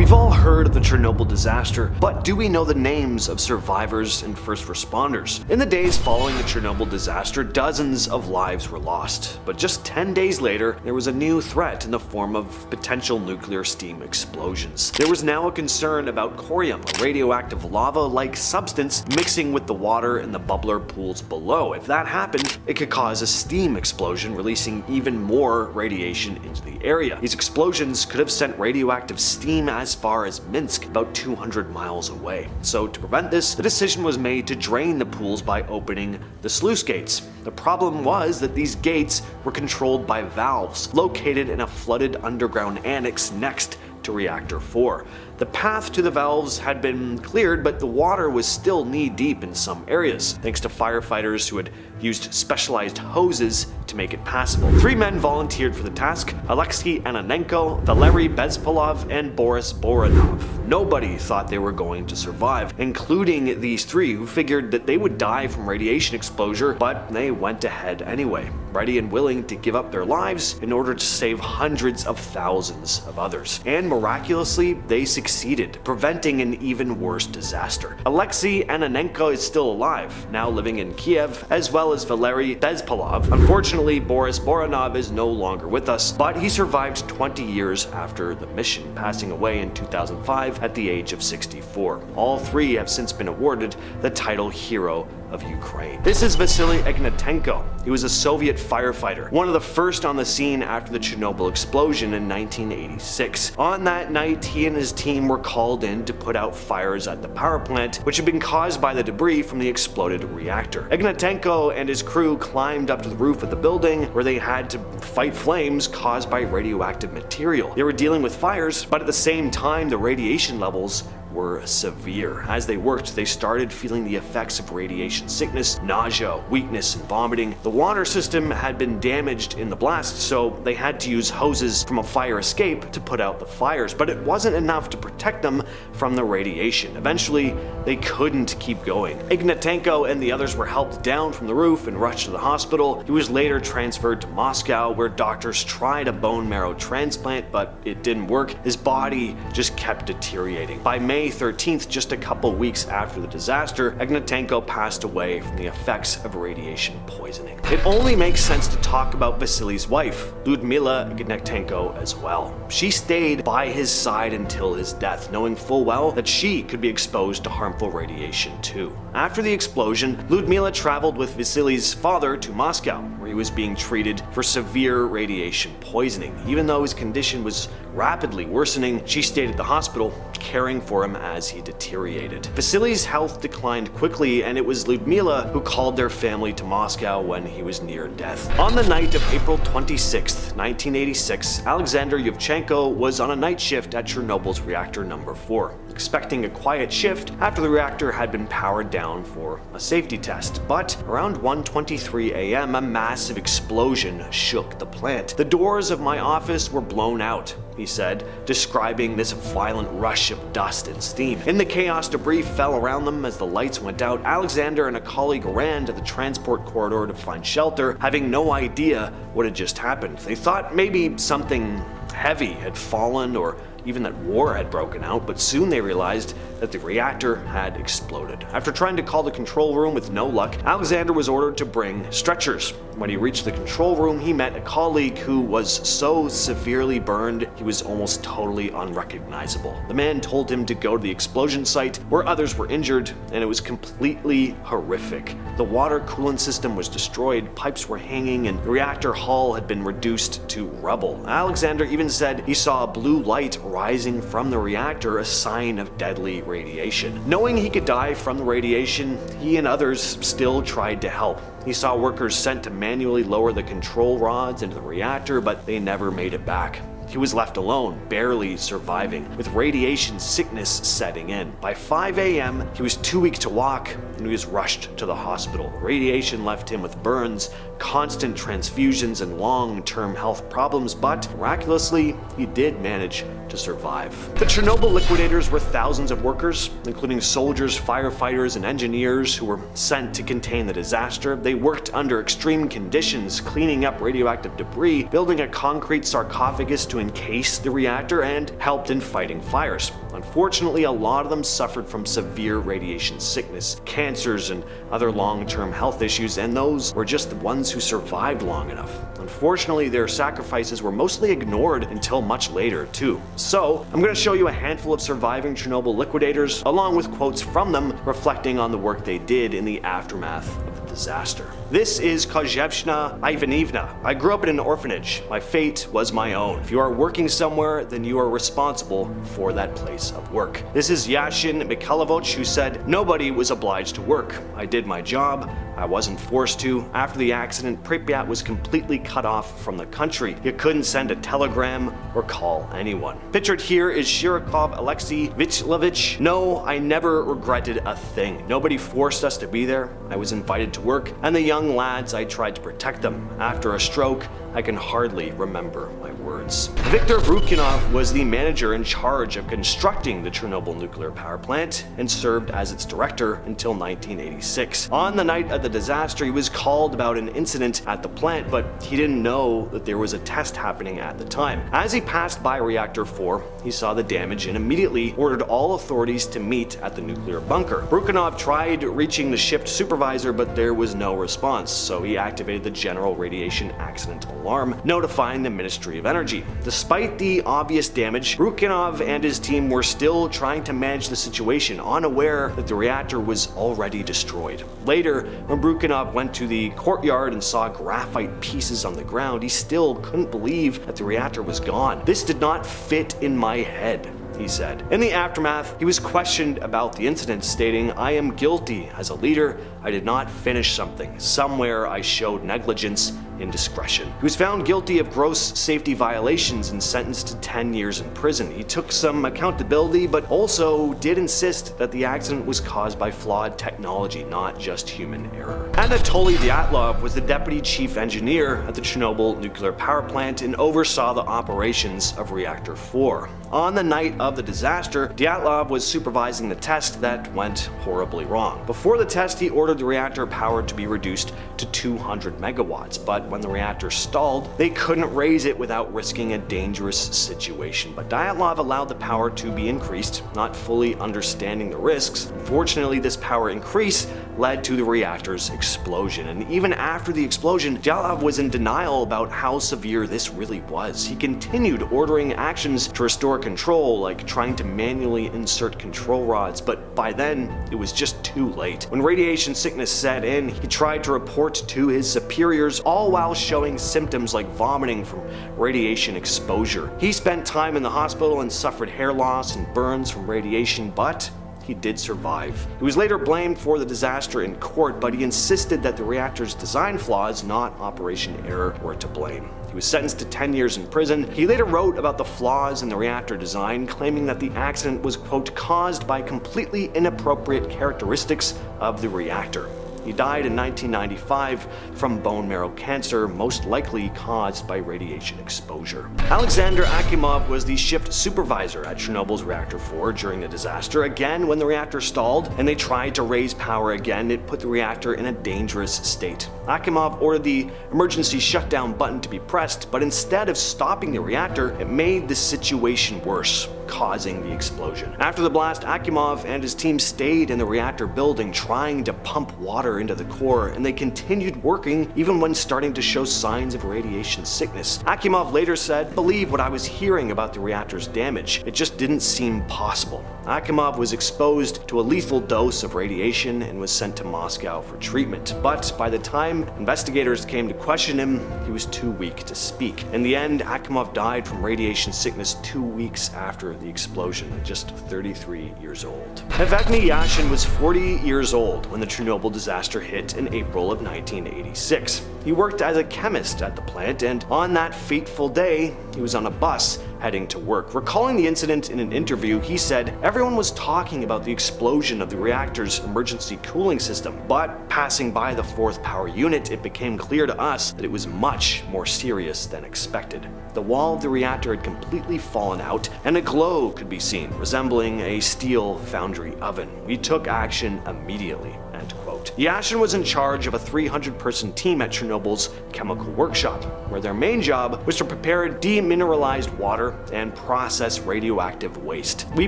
We've all heard of the Chernobyl disaster, but do we know the names of survivors and first responders? In the days following the Chernobyl disaster, dozens of lives were lost. But just 10 days later, there was a new threat in the form of potential nuclear steam explosions. There was now a concern about corium, a radioactive lava-like substance mixing with the water in the bubbler pools below. If that happened, it could cause a steam explosion, releasing even more radiation into the area. These explosions could have sent radioactive steam as far as Minsk, about 200 miles away. So to prevent this, the decision was made to drain the pools by opening the sluice gates. The problem was that these gates were controlled by valves located in a flooded underground annex next to Reactor 4. The path to the valves had been cleared, but the water was still knee-deep in some areas, thanks to firefighters who had used specialized hoses to make it passable. 3 men volunteered for the task: Alexei Ananenko, Valery Bezpolov, and Boris Boranov. Nobody thought they were going to survive, including these 3 who figured that they would die from radiation exposure, but they went ahead anyway, ready and willing to give up their lives in order to save hundreds of thousands of others. And miraculously, they succeeded, preventing an even worse disaster. Alexei Ananenko is still alive, now living in Kiev, as well as Valery Bezpolov. Unfortunately, Boris Boranov is no longer with us, but he survived 20 years after the mission, passing away in 2005 at the age of 64. All 3 have since been awarded the title Hero of Ukraine. This is Vasily Ignatenko. He was a Soviet firefighter, one of the first on the scene after the Chernobyl explosion in 1986. On that night, he and his team were called in to put out fires at the power plant, which had been caused by the debris from the exploded reactor. Ignatenko and his crew climbed up to the roof of the building, where they had to fight flames caused by radioactive material. They were dealing with fires, but at the same time, the radiation levels were severe. As they worked, they started feeling the effects of radiation sickness, nausea, weakness, and vomiting. The water system had been damaged in the blast, so they had to use hoses from a fire escape to put out the fires, but it wasn't enough to protect them from the radiation. Eventually, they couldn't keep going. Ignatenko and the others were helped down from the roof and rushed to the hospital. He was later transferred to Moscow, where doctors tried a bone marrow transplant, but it didn't work. His body just kept deteriorating. By May 13th, just a couple weeks after the disaster, Ignatenko passed away from the effects of radiation poisoning. It only makes sense to talk about Vasily's wife, Lyudmila Ignatenko, as well. She stayed by his side until his death, knowing full well that she could be exposed to harmful radiation too. After the explosion, Lyudmila traveled with Vasily's father to Moscow, where he was being treated for severe radiation poisoning. Even though his condition was rapidly worsening, she stayed at the hospital, caring for him as he deteriorated. Vasily's health declined quickly, and it was Lyudmila who called their family to Moscow when he was near death. On the night of April 26, 1986, Alexander Yevchenko was on a night shift at Chernobyl's reactor number 4, expecting a quiet shift after the reactor had been powered down for a safety test. But around 1:23 a.m., a massive explosion shook the plant. "The doors of my office were blown out," he said, describing this violent rush of dust and steam. In the chaos, debris fell around them as the lights went out. Alexander and a colleague ran to the transport corridor to find shelter, having no idea what had just happened. They thought maybe something heavy had fallen or even that war had broken out, but soon they realized that the reactor had exploded. After trying to call the control room with no luck, Alexander was ordered to bring stretchers. When he reached the control room, he met a colleague who was so severely burned he was almost totally unrecognizable. The man told him to go to the explosion site where others were injured, and it was completely horrific. The water coolant system was destroyed, pipes were hanging, and the reactor hull had been reduced to rubble. Alexander even said he saw a blue light rising from the reactor, a sign of deadly radiation. Knowing he could die from the radiation, he and others still tried to help. He saw workers sent to manually lower the control rods into the reactor, but they never made it back. He was left alone, barely surviving, with radiation sickness setting in. By 5 a.m., he was too weak to walk, and he was rushed to the hospital. Radiation left him with burns constant transfusions and long-term health problems, but miraculously, he did manage to survive. The Chernobyl liquidators were thousands of workers, including soldiers, firefighters, and engineers who were sent to contain the disaster. They worked under extreme conditions, cleaning up radioactive debris, building a concrete sarcophagus to encase the reactor, and helped in fighting fires. Unfortunately, a lot of them suffered from severe radiation sickness, cancers, and other long-term health issues, and those were just the ones who survived long enough. Unfortunately, their sacrifices were mostly ignored until much later, too. So, I'm going to show you a handful of surviving Chernobyl liquidators, along with quotes from them reflecting on the work they did in the aftermath of the disaster. This is Kozhevshna Ivanivna. I grew up in an orphanage. My fate was my own. If you are working somewhere, then you are responsible for that place of work. This is Yashin Mikhailovich, who said, "Nobody was obliged to work. I did my job. I wasn't forced to. After the accident, Pripyat was completely cut off from the country. You couldn't send a telegram or call anyone." Pictured here is Shirokov Alexei Vichlovich. "No, I never regretted a thing. Nobody forced us to be there. I was invited to work, and the young lads, I tried to protect them. After a stroke, I can hardly remember my words." Viktor Brukinov was the manager in charge of constructing the Chernobyl nuclear power plant and served as its director until 1986. On the night of the disaster, he was called about an incident at the plant, but he didn't know that there was a test happening at the time. As he passed by Reactor 4, he saw the damage and immediately ordered all authorities to meet at the nuclear bunker. Brukinov tried reaching the shift supervisor, but there was no response, so he activated the General Radiation Accident Alarm, notifying the Ministry of Energy. Despite the obvious damage, Brukinov and his team were still trying to manage the situation, unaware that the reactor was already destroyed. Later, when Brukinov went to the courtyard and saw graphite pieces on the ground, he still couldn't believe that the reactor was gone. "This did not fit in my head," he said. In the aftermath, he was questioned about the incident, stating, "I am guilty. As a leader, I did not finish something. Somewhere I showed negligence, indiscretion." He was found guilty of gross safety violations and sentenced to 10 years in prison. He took some accountability, but also did insist that the accident was caused by flawed technology, not just human error. Anatoly Dyatlov was the deputy chief engineer at the Chernobyl nuclear power plant and oversaw the operations of Reactor 4. On the night of the disaster, Dyatlov was supervising the test that went horribly wrong. Before the test, he ordered the reactor power to be reduced to 200 megawatts, but when the reactor stalled, they couldn't raise it without risking a dangerous situation. But Dyatlov allowed the power to be increased, not fully understanding the risks. Unfortunately, this power increase led to the reactor's explosion, and even after the explosion, Dyatlov was in denial about how severe this really was. He continued ordering actions to restore control, like trying to manually insert control rods, but by then, it was just too late. When radiation sickness set in, he tried to report to his superiors, all while showing symptoms like vomiting from radiation exposure. He spent time in the hospital and suffered hair loss and burns from radiation, but he did survive. He was later blamed for the disaster in court, but he insisted that the reactor's design flaws, not operation error, were to blame. He was sentenced to 10 years in prison. He later wrote about the flaws in the reactor design, claiming that the accident was, quote, caused by completely inappropriate characteristics of the reactor. He died in 1995 from bone marrow cancer, most likely caused by radiation exposure. Alexander Akimov was the shift supervisor at Chernobyl's Reactor 4 during the disaster. Again, when the reactor stalled and they tried to raise power again, it put the reactor in a dangerous state. Akimov ordered the emergency shutdown button to be pressed, but instead of stopping the reactor, it made the situation worse, causing the explosion. After the blast, Akimov and his team stayed in the reactor building trying to pump water into the core, and they continued working even when starting to show signs of radiation sickness. Akimov later said, "Believe what I was hearing about the reactor's damage. It just didn't seem possible." Akimov was exposed to a lethal dose of radiation and was sent to Moscow for treatment. But by the time investigators came to question him, he was too weak to speak. In the end, Akimov died from radiation sickness 2 weeks after the explosion, at just 33 years old. Evgeny Yashin was 40 years old when the Chernobyl disaster hit in April of 1986. He worked as a chemist at the plant, and on that fateful day, he was on a bus heading to work. Recalling the incident in an interview, he said, "Everyone was talking about the explosion of the reactor's emergency cooling system, but passing by the fourth power unit, it became clear to us that it was much more serious than expected. The wall of the reactor had completely fallen out, and a glow could be seen, resembling a steel foundry oven. We took action immediately." End quote. Yashin was in charge of a 300-person team at Chernobyl's chemical workshop, where their main job was to prepare demineralized water and process radioactive waste. "We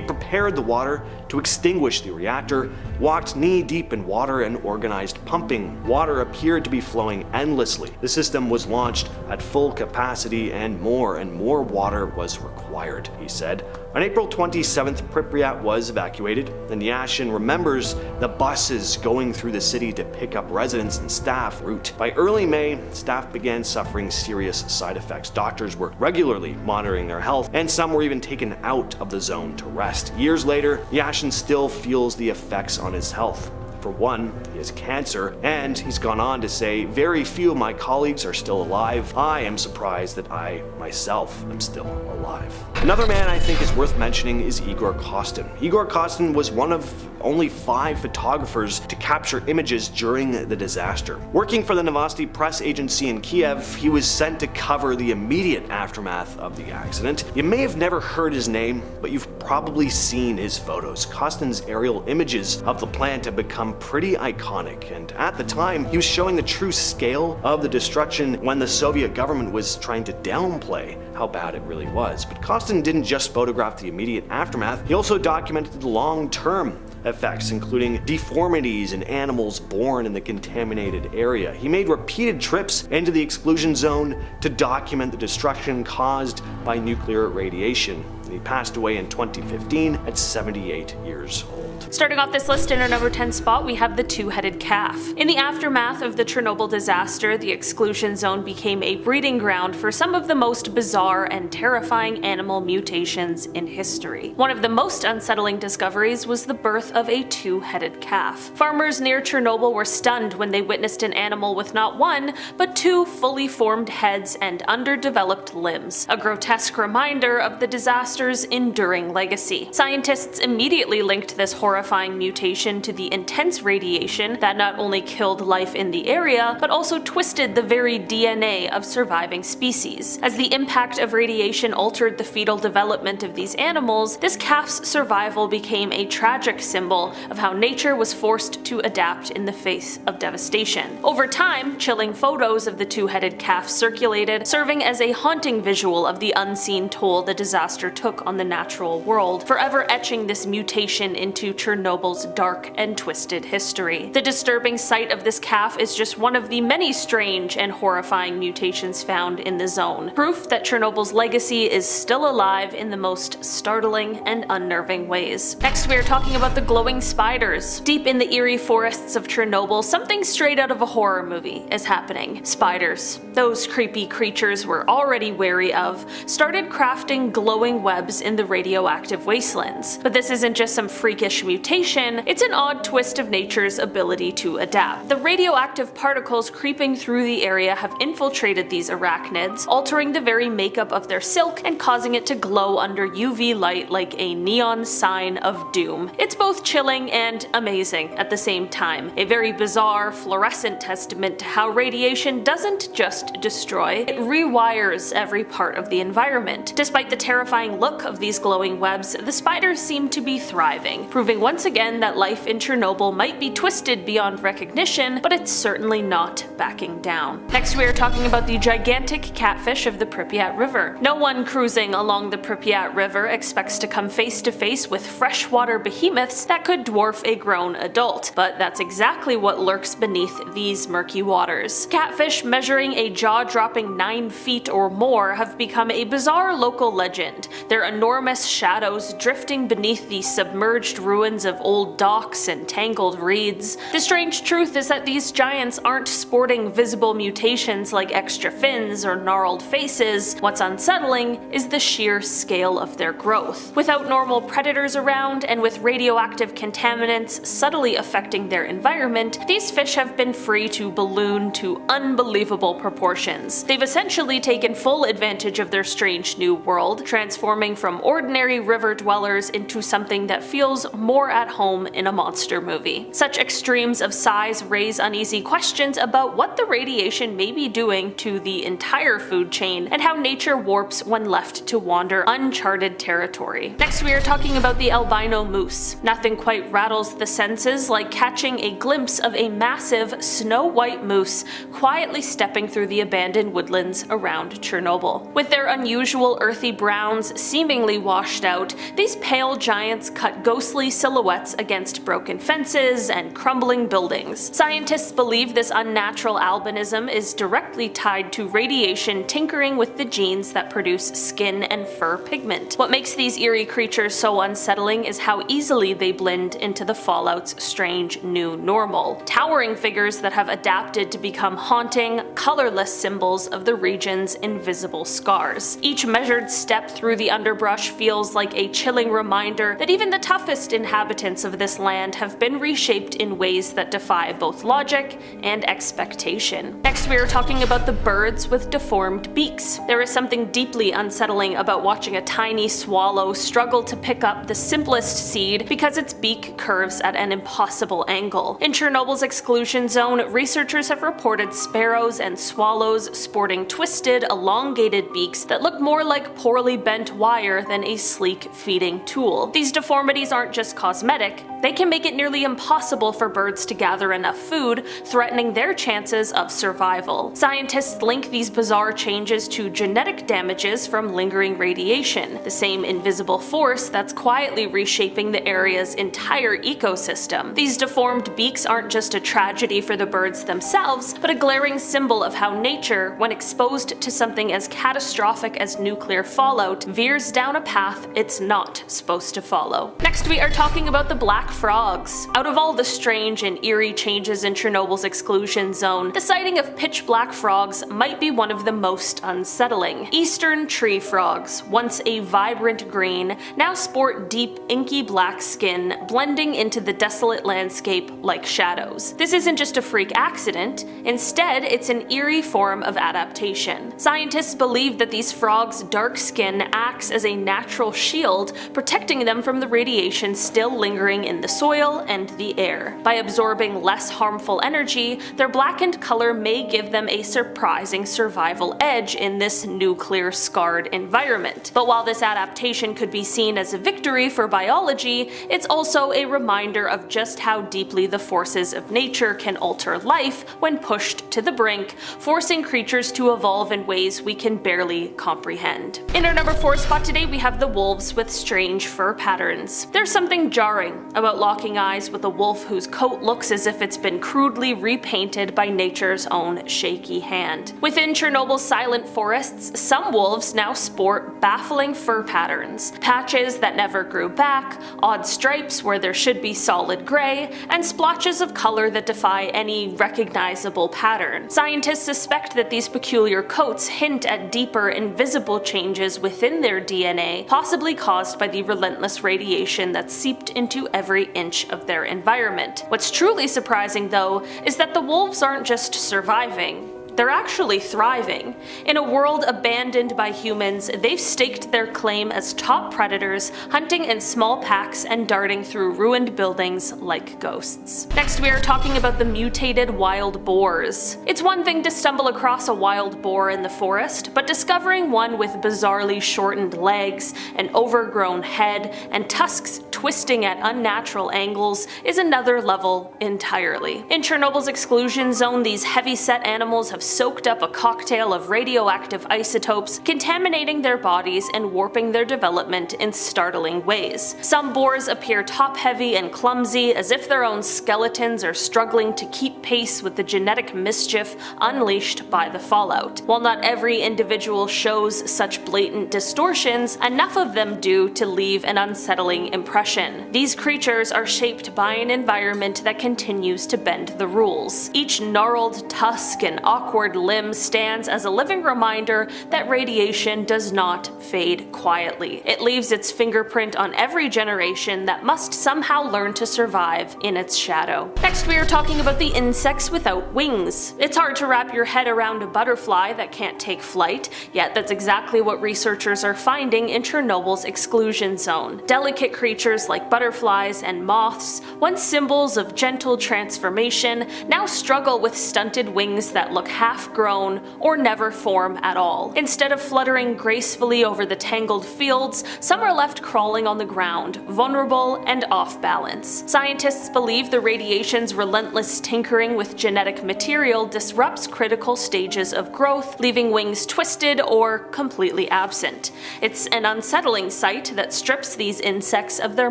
prepared the water to extinguish the reactor, walked knee-deep in water, and organized pumping. Water appeared to be flowing endlessly. The system was launched at full capacity, and more water was required," he said. On April 27th, Pripyat was evacuated, and Yashin remembers the buses going through the city to pick up residents and staff en route. By early May, staff began suffering serious side effects. Doctors were regularly monitoring their health, and some were even taken out of the zone to rest. Years later, Yashin still feels the effects on his health. For one, he has cancer, and he's gone on to say, "Very few of my colleagues are still alive. I am surprised that I, myself, am still alive." Another man I think is worth mentioning is Igor Kostin. Igor Kostin was one of only 5 photographers to capture images during the disaster. Working for the Novosti press agency in Kiev, he was sent to cover the immediate aftermath of the accident. You may have never heard his name, but you've probably seen his photos. Kostin's aerial images of the plant have become pretty iconic, and at the time, he was showing the true scale of the destruction when the Soviet government was trying to downplay how bad it really was. But Kostin didn't just photograph the immediate aftermath, he also documented the long-term effects, including deformities in animals born in the contaminated area. He made repeated trips into the exclusion zone to document the destruction caused by nuclear radiation. He passed away in 2015 at 78 years old. Starting off this list in our number 10 spot, we have the two-headed calf. In the aftermath of the Chernobyl disaster, the exclusion zone became a breeding ground for some of the most bizarre and terrifying animal mutations in history. One of the most unsettling discoveries was the birth of a two-headed calf. Farmers near Chernobyl were stunned when they witnessed an animal with not one, but 2 fully formed heads and underdeveloped limbs, a grotesque reminder of the disaster's enduring legacy. Scientists immediately linked this horrifying mutation to the intense radiation that not only killed life in the area, but also twisted the very DNA of surviving species. As the impact of radiation altered the fetal development of these animals, this calf's survival became a tragic symbol of how nature was forced to adapt in the face of devastation. Over time, chilling photos of the two-headed calf circulated, serving as a haunting visual of the unseen toll the disaster took on the natural world, forever etching this mutation into Chernobyl's dark and twisted history. The disturbing sight of this calf is just one of the many strange and horrifying mutations found in the zone, proof that Chernobyl's legacy is still alive in the most startling and unnerving ways. Next, we are talking about the glowing spiders. Deep in the eerie forests of Chernobyl, something straight out of a horror movie is happening. Spiders, those creepy creatures we're already wary of, started crafting glowing webs in the radioactive wastelands. But this isn't just some freakish mutation, it's an odd twist of nature's ability to adapt. The radioactive particles creeping through the area have infiltrated these arachnids, altering the very makeup of their silk and causing it to glow under UV light like a neon sign of doom. It's both chilling and amazing at the same time, a very bizarre, fluorescent testament to how radiation doesn't just destroy, it rewires every part of the environment. Despite the terrifying look of these glowing webs, the spiders seem to be thriving, proving once again that life in Chernobyl might be twisted beyond recognition, but it's certainly not backing down. Next, we are talking about the gigantic catfish of the Pripyat River. No one cruising along the Pripyat River expects to come face to face with freshwater behemoths that could dwarf a grown adult, but that's exactly what lurks beneath these murky waters. Catfish measuring a jaw-dropping 9 feet or more have become a bizarre local legend. Their their enormous shadows drifting beneath the submerged ruins of old docks and tangled reeds. The strange truth is that these giants aren't sporting visible mutations like extra fins or gnarled faces. What's unsettling is the sheer scale of their growth. Without normal predators around, and with radioactive contaminants subtly affecting their environment, these fish have been free to balloon to unbelievable proportions. They've essentially taken full advantage of their strange new world, transforming from ordinary river dwellers into something that feels more at home in a monster movie. Such extremes of size raise uneasy questions about what the radiation may be doing to the entire food chain, and how nature warps when left to wander uncharted territory. Next, we are talking about the albino moose. Nothing quite rattles the senses like catching a glimpse of a massive snow-white moose quietly stepping through the abandoned woodlands around Chernobyl. With their unusual earthy browns seemingly washed out, these pale giants cut ghostly silhouettes against broken fences and crumbling buildings. Scientists believe this unnatural albinism is directly tied to radiation tinkering with the genes that produce skin and fur pigment. What makes these eerie creatures so unsettling is how easily they blend into the Fallout's strange new normal. Towering figures that have adapted to become haunting, colorless symbols of the region's invisible scars. Each measured step through the underbrush feels like a chilling reminder that even the toughest inhabitants of this land have been reshaped in ways that defy both logic and expectation. Next, we are talking about the birds with deformed beaks. There is something deeply unsettling about watching a tiny swallow struggle to pick up the simplest seed because its beak curves at an impossible angle. In Chernobyl's exclusion zone, researchers have reported sparrows and swallows sporting twisted, elongated beaks that look more like poorly bent wire than a sleek feeding tool. These deformities aren't just cosmetic, they can make it nearly impossible for birds to gather enough food, threatening their chances of survival. Scientists link these bizarre changes to genetic damages from lingering radiation, the same invisible force that's quietly reshaping the area's entire ecosystem. These deformed beaks aren't just a tragedy for the birds themselves, but a glaring symbol of how nature, when exposed to something as catastrophic as nuclear fallout, veers down a path it's not supposed to follow. Next, we are talking about the black frogs. Out of all the strange and eerie changes in Chernobyl's exclusion zone, the sighting of pitch black frogs might be one of the most unsettling. Eastern tree frogs, once a vibrant green, now sport deep inky black skin, blending into the desolate landscape like shadows. This isn't just a freak accident, instead it's an eerie form of adaptation. Scientists believe that these frogs' dark skin acts as a natural shield, protecting them from the radiation still lingering in the soil and the air. By absorbing less harmful energy, their blackened color may give them a surprising survival edge in this nuclear-scarred environment. But while this adaptation could be seen as a victory for biology, it's also a reminder of just how deeply the forces of nature can alter life when pushed to the brink, forcing creatures to evolve in ways we can barely comprehend. In our number 4 spot today, we have the wolves with strange fur patterns. There's something jarring about locking eyes with a wolf whose coat looks as if it's been crudely repainted by nature's own shaky hand. Within Chernobyl's silent forests, some wolves now sport baffling fur patterns. Patches that never grew back, odd stripes where there should be solid gray, and splotches of color that defy any recognizable pattern. Scientists suspect that these peculiar coats hint at deeper, invisible changes within their DNA, possibly caused by the relentless radiation that seeped into every inch of their environment. What's truly surprising, though, is that the wolves aren't just surviving. They're actually thriving. In a world abandoned by humans, they've staked their claim as top predators, hunting in small packs and darting through ruined buildings like ghosts. Next, we are talking about the mutated wild boars. It's one thing to stumble across a wild boar in the forest, but discovering one with bizarrely shortened legs, an overgrown head, and tusks twisting at unnatural angles is another level entirely. In Chernobyl's exclusion zone, these heavy-set animals have soaked up a cocktail of radioactive isotopes, contaminating their bodies and warping their development in startling ways. Some boars appear top-heavy and clumsy, as if their own skeletons are struggling to keep pace with the genetic mischief unleashed by the fallout. While not every individual shows such blatant distortions, enough of them do to leave an unsettling impression. These creatures are shaped by an environment that continues to bend the rules. Each gnarled tusk and awkward limb stands as a living reminder that radiation does not fade quietly. It leaves its fingerprint on every generation that must somehow learn to survive in its shadow. Next, we are talking about the insects without wings. It's hard to wrap your head around a butterfly that can't take flight, yet that's exactly what researchers are finding in Chernobyl's exclusion zone. Delicate creatures like butterflies and moths, once symbols of gentle transformation, now struggle with stunted wings that look half-grown or never form at all. Instead of fluttering gracefully over the tangled fields, some are left crawling on the ground, vulnerable and off balance. Scientists believe the radiation's relentless tinkering with genetic material disrupts critical stages of growth, leaving wings twisted or completely absent. It's an unsettling sight that strips these insects of their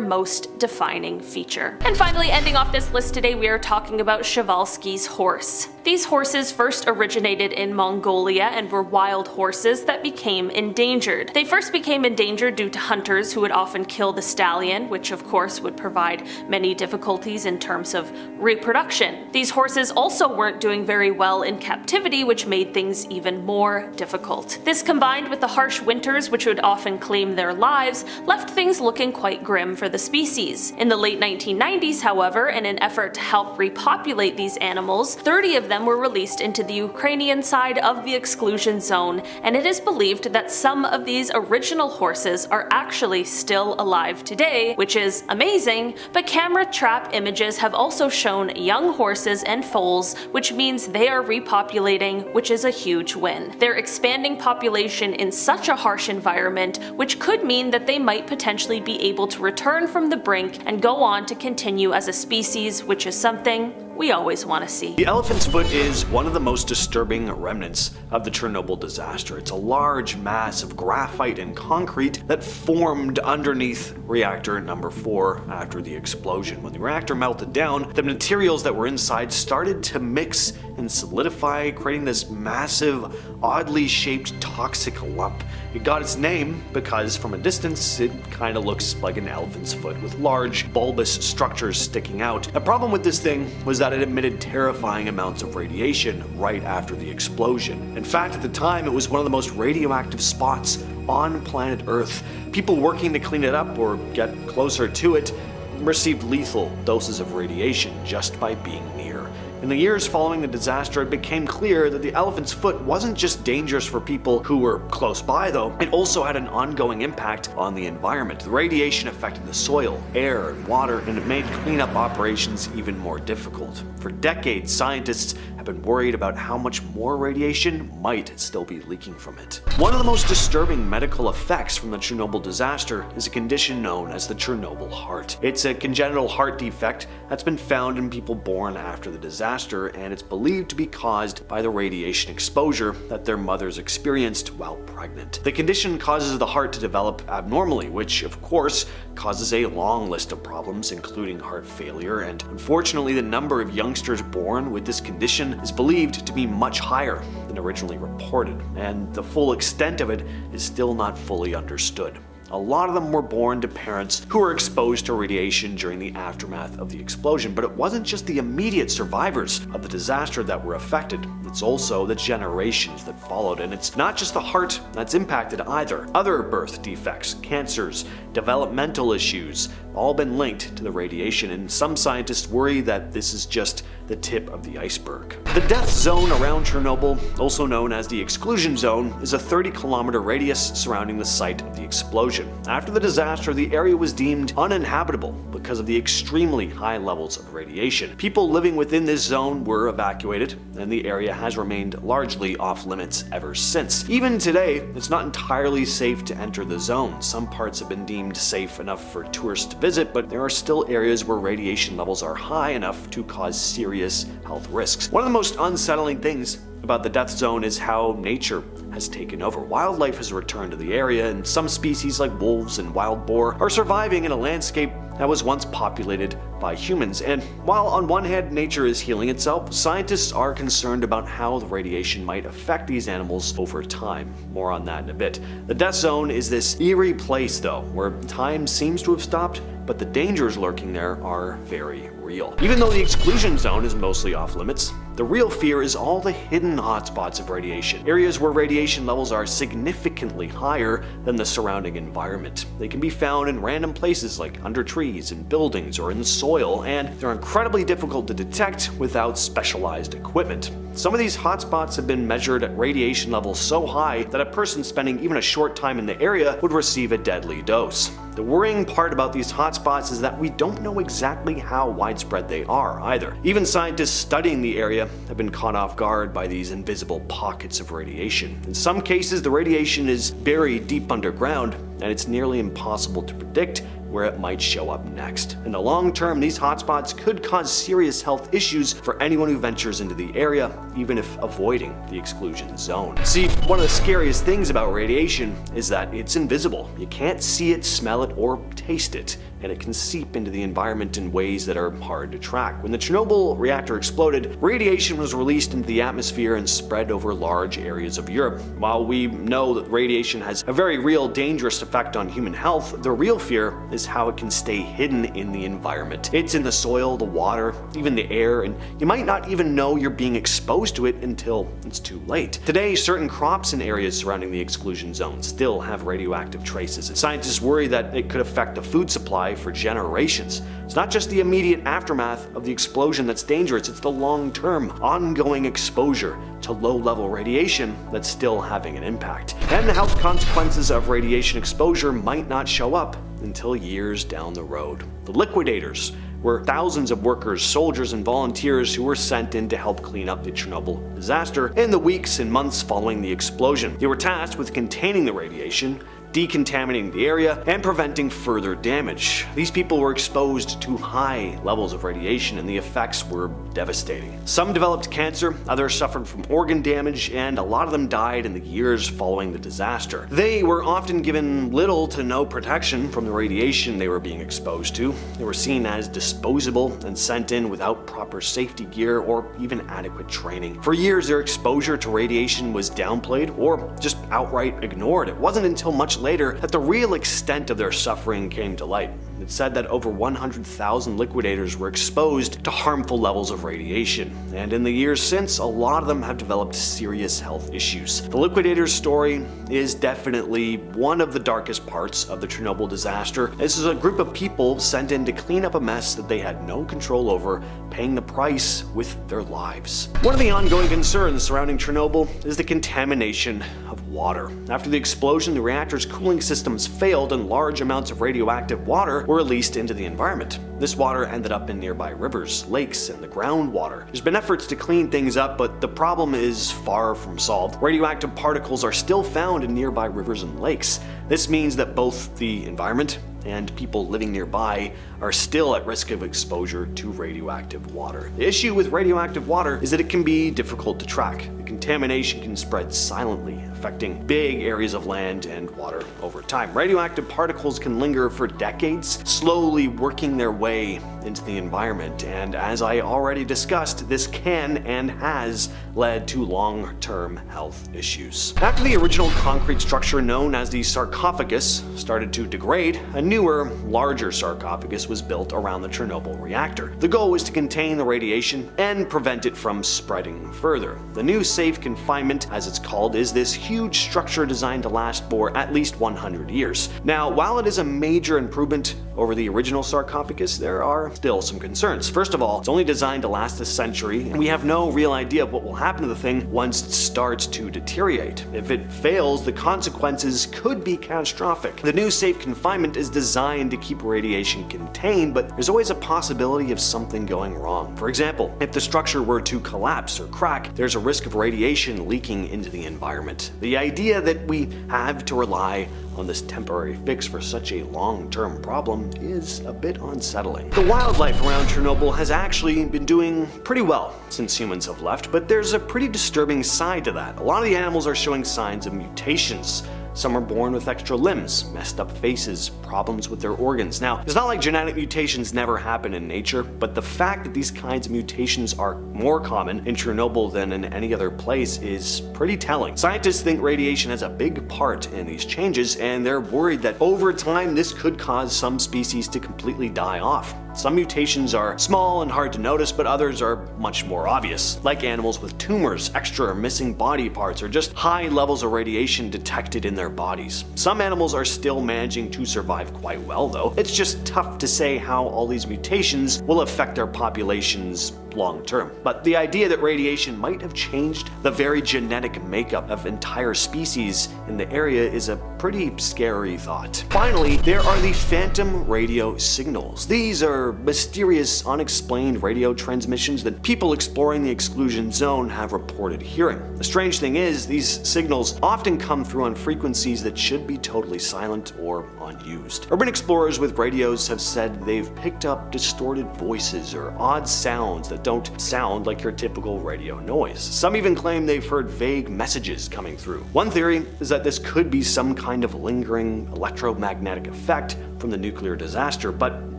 most defining feature. And finally, ending off this list today, we are talking about Przewalski's horse. These horses first originated in Mongolia and were wild horses that became endangered. They first became endangered due to hunters who would often kill the stallion, which of course would provide many difficulties in terms of reproduction. These horses also weren't doing very well in captivity, which made things even more difficult. This, combined with the harsh winters which would often claim their lives, left things looking quite grim for the species. In the late 1990s, however, in an effort to help repopulate these animals, 30 of them were released into the Ukrainian side of the exclusion zone, and it is believed that some of these original horses are actually still alive today, which is amazing, but camera trap images have also shown young horses and foals, which means they are repopulating, which is a huge win. They're expanding population in such a harsh environment, which could mean that they might potentially be able to return from the brink and go on to continue as a species, which is something we always want to see. The elephant's foot is one of the most disturbing remnants of the Chernobyl disaster. It's a large mass of graphite and concrete that formed underneath reactor number 4 after the explosion. When the reactor melted down, the materials that were inside started to mix and solidify, creating this massive, oddly shaped toxic lump. It got its name because from a distance it kind of looks like an elephant's foot with large bulbous structures sticking out. The problem with this thing was that it emitted terrifying amounts of radiation right after the explosion. In fact, at the time it was one of the most radioactive spots on planet Earth. People working to clean it up or get closer to it received lethal doses of radiation just by being near. In the years following the disaster, it became clear that the elephant's foot wasn't just dangerous for people who were close by though, it also had an ongoing impact on the environment. The radiation affected the soil, air, and water, and it made cleanup operations even more difficult. For decades, scientists have been worried about how much more radiation might still be leaking from it. One of the most disturbing medical effects from the Chernobyl disaster is a condition known as the Chernobyl heart. It's a congenital heart defect that's been found in people born after the disaster, and it's believed to be caused by the radiation exposure that their mothers experienced while pregnant. The condition causes the heart to develop abnormally, which of course causes a long list of problems, including heart failure, and unfortunately the number of youngsters born with this condition is believed to be much higher than originally reported, and the full extent of it is still not fully understood. A lot of them were born to parents who were exposed to radiation during the aftermath of the explosion, but it wasn't just the immediate survivors of the disaster that were affected, it's also the generations that followed, and it's not just the heart that's impacted either. Other birth defects, cancers, developmental issues, all been linked to the radiation, and some scientists worry that this is just the tip of the iceberg. The death zone around Chernobyl, also known as the exclusion zone, is a 30-kilometer radius surrounding the site of the explosion. After the disaster, the area was deemed uninhabitable because of the extremely high levels of radiation. People living within this zone were evacuated, and the area has remained largely off limits ever since. Even today, it's not entirely safe to enter the zone. Some parts have been deemed safe enough for tourists to visit, but there are still areas where radiation levels are high enough to cause serious health risks. One of the most unsettling things about the death zone is how nature has taken over. Wildlife has returned to the area, and some species like wolves and wild boar are surviving in a landscape that was once populated by humans. And while on one hand nature is healing itself, scientists are concerned about how the radiation might affect these animals over time. More on that in a bit. The death zone is this eerie place though, where time seems to have stopped, but the dangers lurking there are very real. Even though the exclusion zone is mostly off limits, the real fear is all the hidden hotspots of radiation, areas where radiation levels are significantly higher than the surrounding environment. They can be found in random places like under trees, in buildings, or in the soil, and they're incredibly difficult to detect without specialized equipment. Some of these hotspots have been measured at radiation levels so high that a person spending even a short time in the area would receive a deadly dose. The worrying part about these hotspots is that we don't know exactly how widespread they are either. Even scientists studying the area have been caught off guard by these invisible pockets of radiation. In some cases, the radiation is buried deep underground, and it's nearly impossible to predict where it might show up next. In the long term, these hotspots could cause serious health issues for anyone who ventures into the area, even if avoiding the exclusion zone. See, one of the scariest things about radiation is that it's invisible. You can't see it, smell it, or taste it, and it can seep into the environment in ways that are hard to track. When the Chernobyl reactor exploded, radiation was released into the atmosphere and spread over large areas of Europe. While we know that radiation has a very real dangerous effect on human health, the real fear is how it can stay hidden in the environment. It's in the soil, the water, even the air, and you might not even know you're being exposed to it until it's too late. Today, certain crops in areas surrounding the exclusion zone still have radioactive traces, and scientists worry that it could affect the food supply for generations. It's not just the immediate aftermath of the explosion that's dangerous, it's the long-term, ongoing exposure to low-level radiation that's still having an impact. And the health consequences of radiation exposure might not show up until years down the road. The liquidators were thousands of workers, soldiers, and volunteers who were sent in to help clean up the Chernobyl disaster in the weeks and months following the explosion. They were tasked with containing the radiation, decontaminating the area, and preventing further damage. These people were exposed to high levels of radiation, and the effects were devastating. Some developed cancer, others suffered from organ damage, and a lot of them died in the years following the disaster. They were often given little to no protection from the radiation they were being exposed to. They were seen as disposable and sent in without proper safety gear or even adequate training. For years, their exposure to radiation was downplayed or just outright ignored. It wasn't until much later that the real extent of their suffering came to light. It's said that over 100,000 liquidators were exposed to harmful levels of radiation, and in the years since, a lot of them have developed serious health issues. The liquidators' story is definitely one of the darkest parts of the Chernobyl disaster. This is a group of people sent in to clean up a mess that they had no control over, paying the price with their lives. One of the ongoing concerns surrounding Chernobyl is the contamination of water. After the explosion, the reactor's cooling systems failed and large amounts of radioactive water were released into the environment. This water ended up in nearby rivers, lakes, and the groundwater. There's been efforts to clean things up, but the problem is far from solved. Radioactive particles are still found in nearby rivers and lakes. This means that both the environment and people living nearby are still at risk of exposure to radioactive water. The issue with radioactive water is that it can be difficult to track. The contamination can spread silently, affecting big areas of land and water over time. Radioactive particles can linger for decades, slowly working their way into the environment, and as I already discussed, this can and has led to long-term health issues. After the original concrete structure known as the sarcophagus started to degrade, a newer, larger sarcophagus was built around the Chernobyl reactor. The goal was to contain the radiation and prevent it from spreading further. The new safe confinement, as it's called, is this huge structure designed to last for at least 100 years. Now, while it is a major improvement over the original sarcophagus, there are still some concerns. First of all, it's only designed to last a century, and we have no real idea of what will happen to the thing once it starts to deteriorate. If it fails, the consequences could be catastrophic. The new safe confinement is designed to keep radiation contained, but there's always a possibility of something going wrong. For example, if the structure were to collapse or crack, there's a risk of radiation leaking into the environment. The idea that we have to rely on this temporary fix for such a long-term problem is a bit unsettling. The wildlife around Chernobyl has actually been doing pretty well since humans have left, but there's a pretty disturbing side to that. A lot of the animals are showing signs of mutations. Some are born with extra limbs, messed up faces, problems with their organs. Now, it's not like genetic mutations never happen in nature, but the fact that these kinds of mutations are more common in Chernobyl than in any other place is pretty telling. Scientists think radiation has a big part in these changes, and they're worried that over time this could cause some species to completely die off. Some mutations are small and hard to notice, but others are much more obvious, like animals with tumors, extra or missing body parts, or just high levels of radiation detected in their bodies. Some animals are still managing to survive quite well though. It's just tough to say how all these mutations will affect their populations long term. But the idea that radiation might have changed the very genetic makeup of entire species in the area is a pretty scary thought. Finally, there are the phantom radio signals. These are mysterious, unexplained radio transmissions that people exploring the exclusion zone have reported hearing. The strange thing is, these signals often come through on frequencies that should be totally silent or unused. Urban explorers with radios have said they've picked up distorted voices or odd sounds that don't sound like your typical radio noise. Some even claim they've heard vague messages coming through. One theory is that this could be some kind of lingering electromagnetic effect from the nuclear disaster, but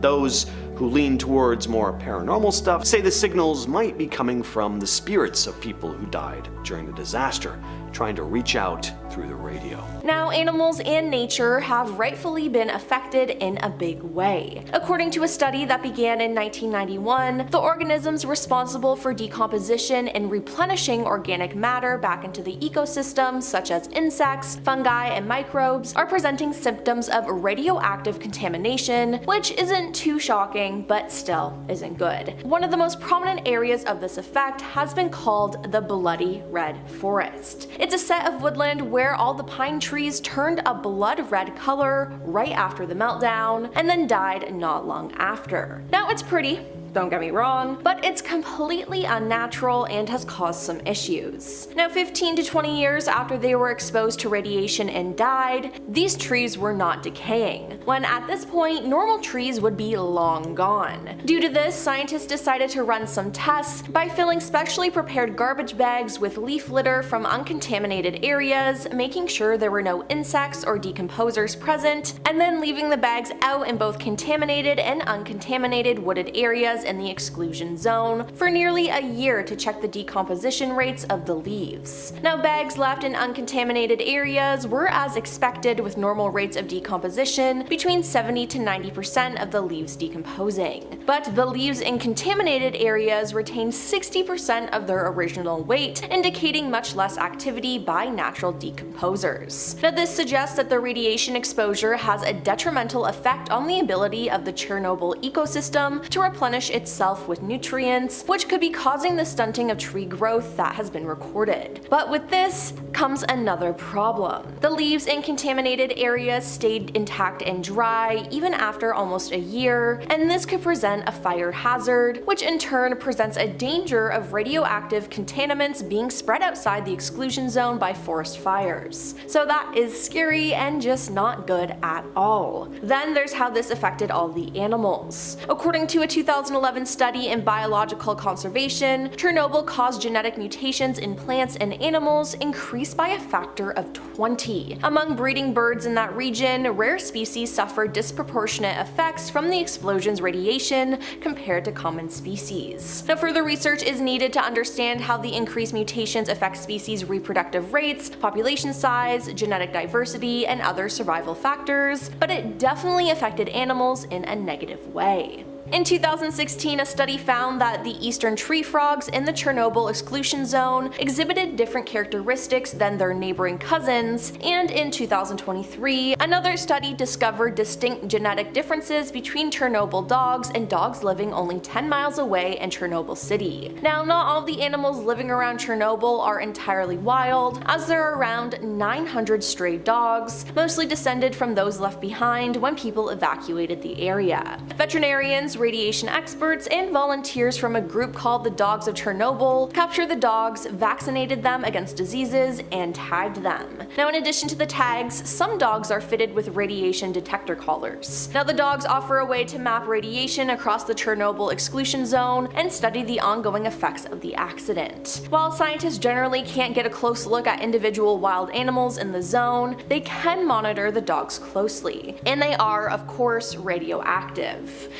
those who lean towards more paranormal stuff say the signals might be coming from the spirits of people who died during the disaster, trying to reach out through the radio. Now, animals and nature have rightfully been affected in a big way. According to a study that began in 1991, the organisms responsible for decomposition and replenishing organic matter back into the ecosystem, such as insects, fungi, and microbes, are presenting symptoms of radioactive contamination, which isn't too shocking, but still isn't good. One of the most prominent areas of this effect has been called the Bloody Red Forest. It's a set of woodland where all the pine trees turned a blood red color right after the meltdown and then died not long after. Now, it's pretty, don't get me wrong, but it's completely unnatural and has caused some issues. Now, 15 to 20 years after they were exposed to radiation and died, these trees were not decaying, when at this point, normal trees would be long gone. Due to this, scientists decided to run some tests by filling specially prepared garbage bags with leaf litter from uncontaminated areas, making sure there were no insects or decomposers present, and then leaving the bags out in both contaminated and uncontaminated wooded areas in the exclusion zone for nearly a year to check the decomposition rates of the leaves. Now, bags left in uncontaminated areas were as expected, with normal rates of decomposition between 70 to 90% of the leaves decomposing. But the leaves in contaminated areas retained 60% of their original weight, indicating much less activity by natural decomposers. Now, this suggests that the radiation exposure has a detrimental effect on the ability of the Chernobyl ecosystem to replenish itself with nutrients, which could be causing the stunting of tree growth that has been recorded. But with this comes another problem. The leaves in contaminated areas stayed intact and dry even after almost a year, and this could present a fire hazard, which in turn presents a danger of radioactive contaminants being spread outside the exclusion zone by forest fires. So that is scary and just not good at all. Then there's how this affected all the animals. According to a 2011 study in Biological Conservation, Chernobyl caused genetic mutations in plants and animals increased by a factor of 20. Among breeding birds in that region, rare species suffered disproportionate effects from the explosion's radiation compared to common species. Now, further research is needed to understand how the increased mutations affect species' reproductive rates, population size, genetic diversity, and other survival factors, but it definitely affected animals in a negative way. In 2016, a study found that the eastern tree frogs in the Chernobyl Exclusion Zone exhibited different characteristics than their neighboring cousins, and in 2023, another study discovered distinct genetic differences between Chernobyl dogs and dogs living only 10 miles away in Chernobyl City. Now, not all the animals living around Chernobyl are entirely wild, as there are around 900 stray dogs, mostly descended from those left behind when people evacuated the area. Veterinarians scientists, radiation experts, and volunteers from a group called the Dogs of Chernobyl captured the dogs, vaccinated them against diseases, and tagged them. Now, in addition to the tags, some dogs are fitted with radiation detector collars. Now, the dogs offer a way to map radiation across the Chernobyl Exclusion Zone and study the ongoing effects of the accident. While scientists generally can't get a close look at individual wild animals in the zone, they can monitor the dogs closely. And they are, of course, radioactive.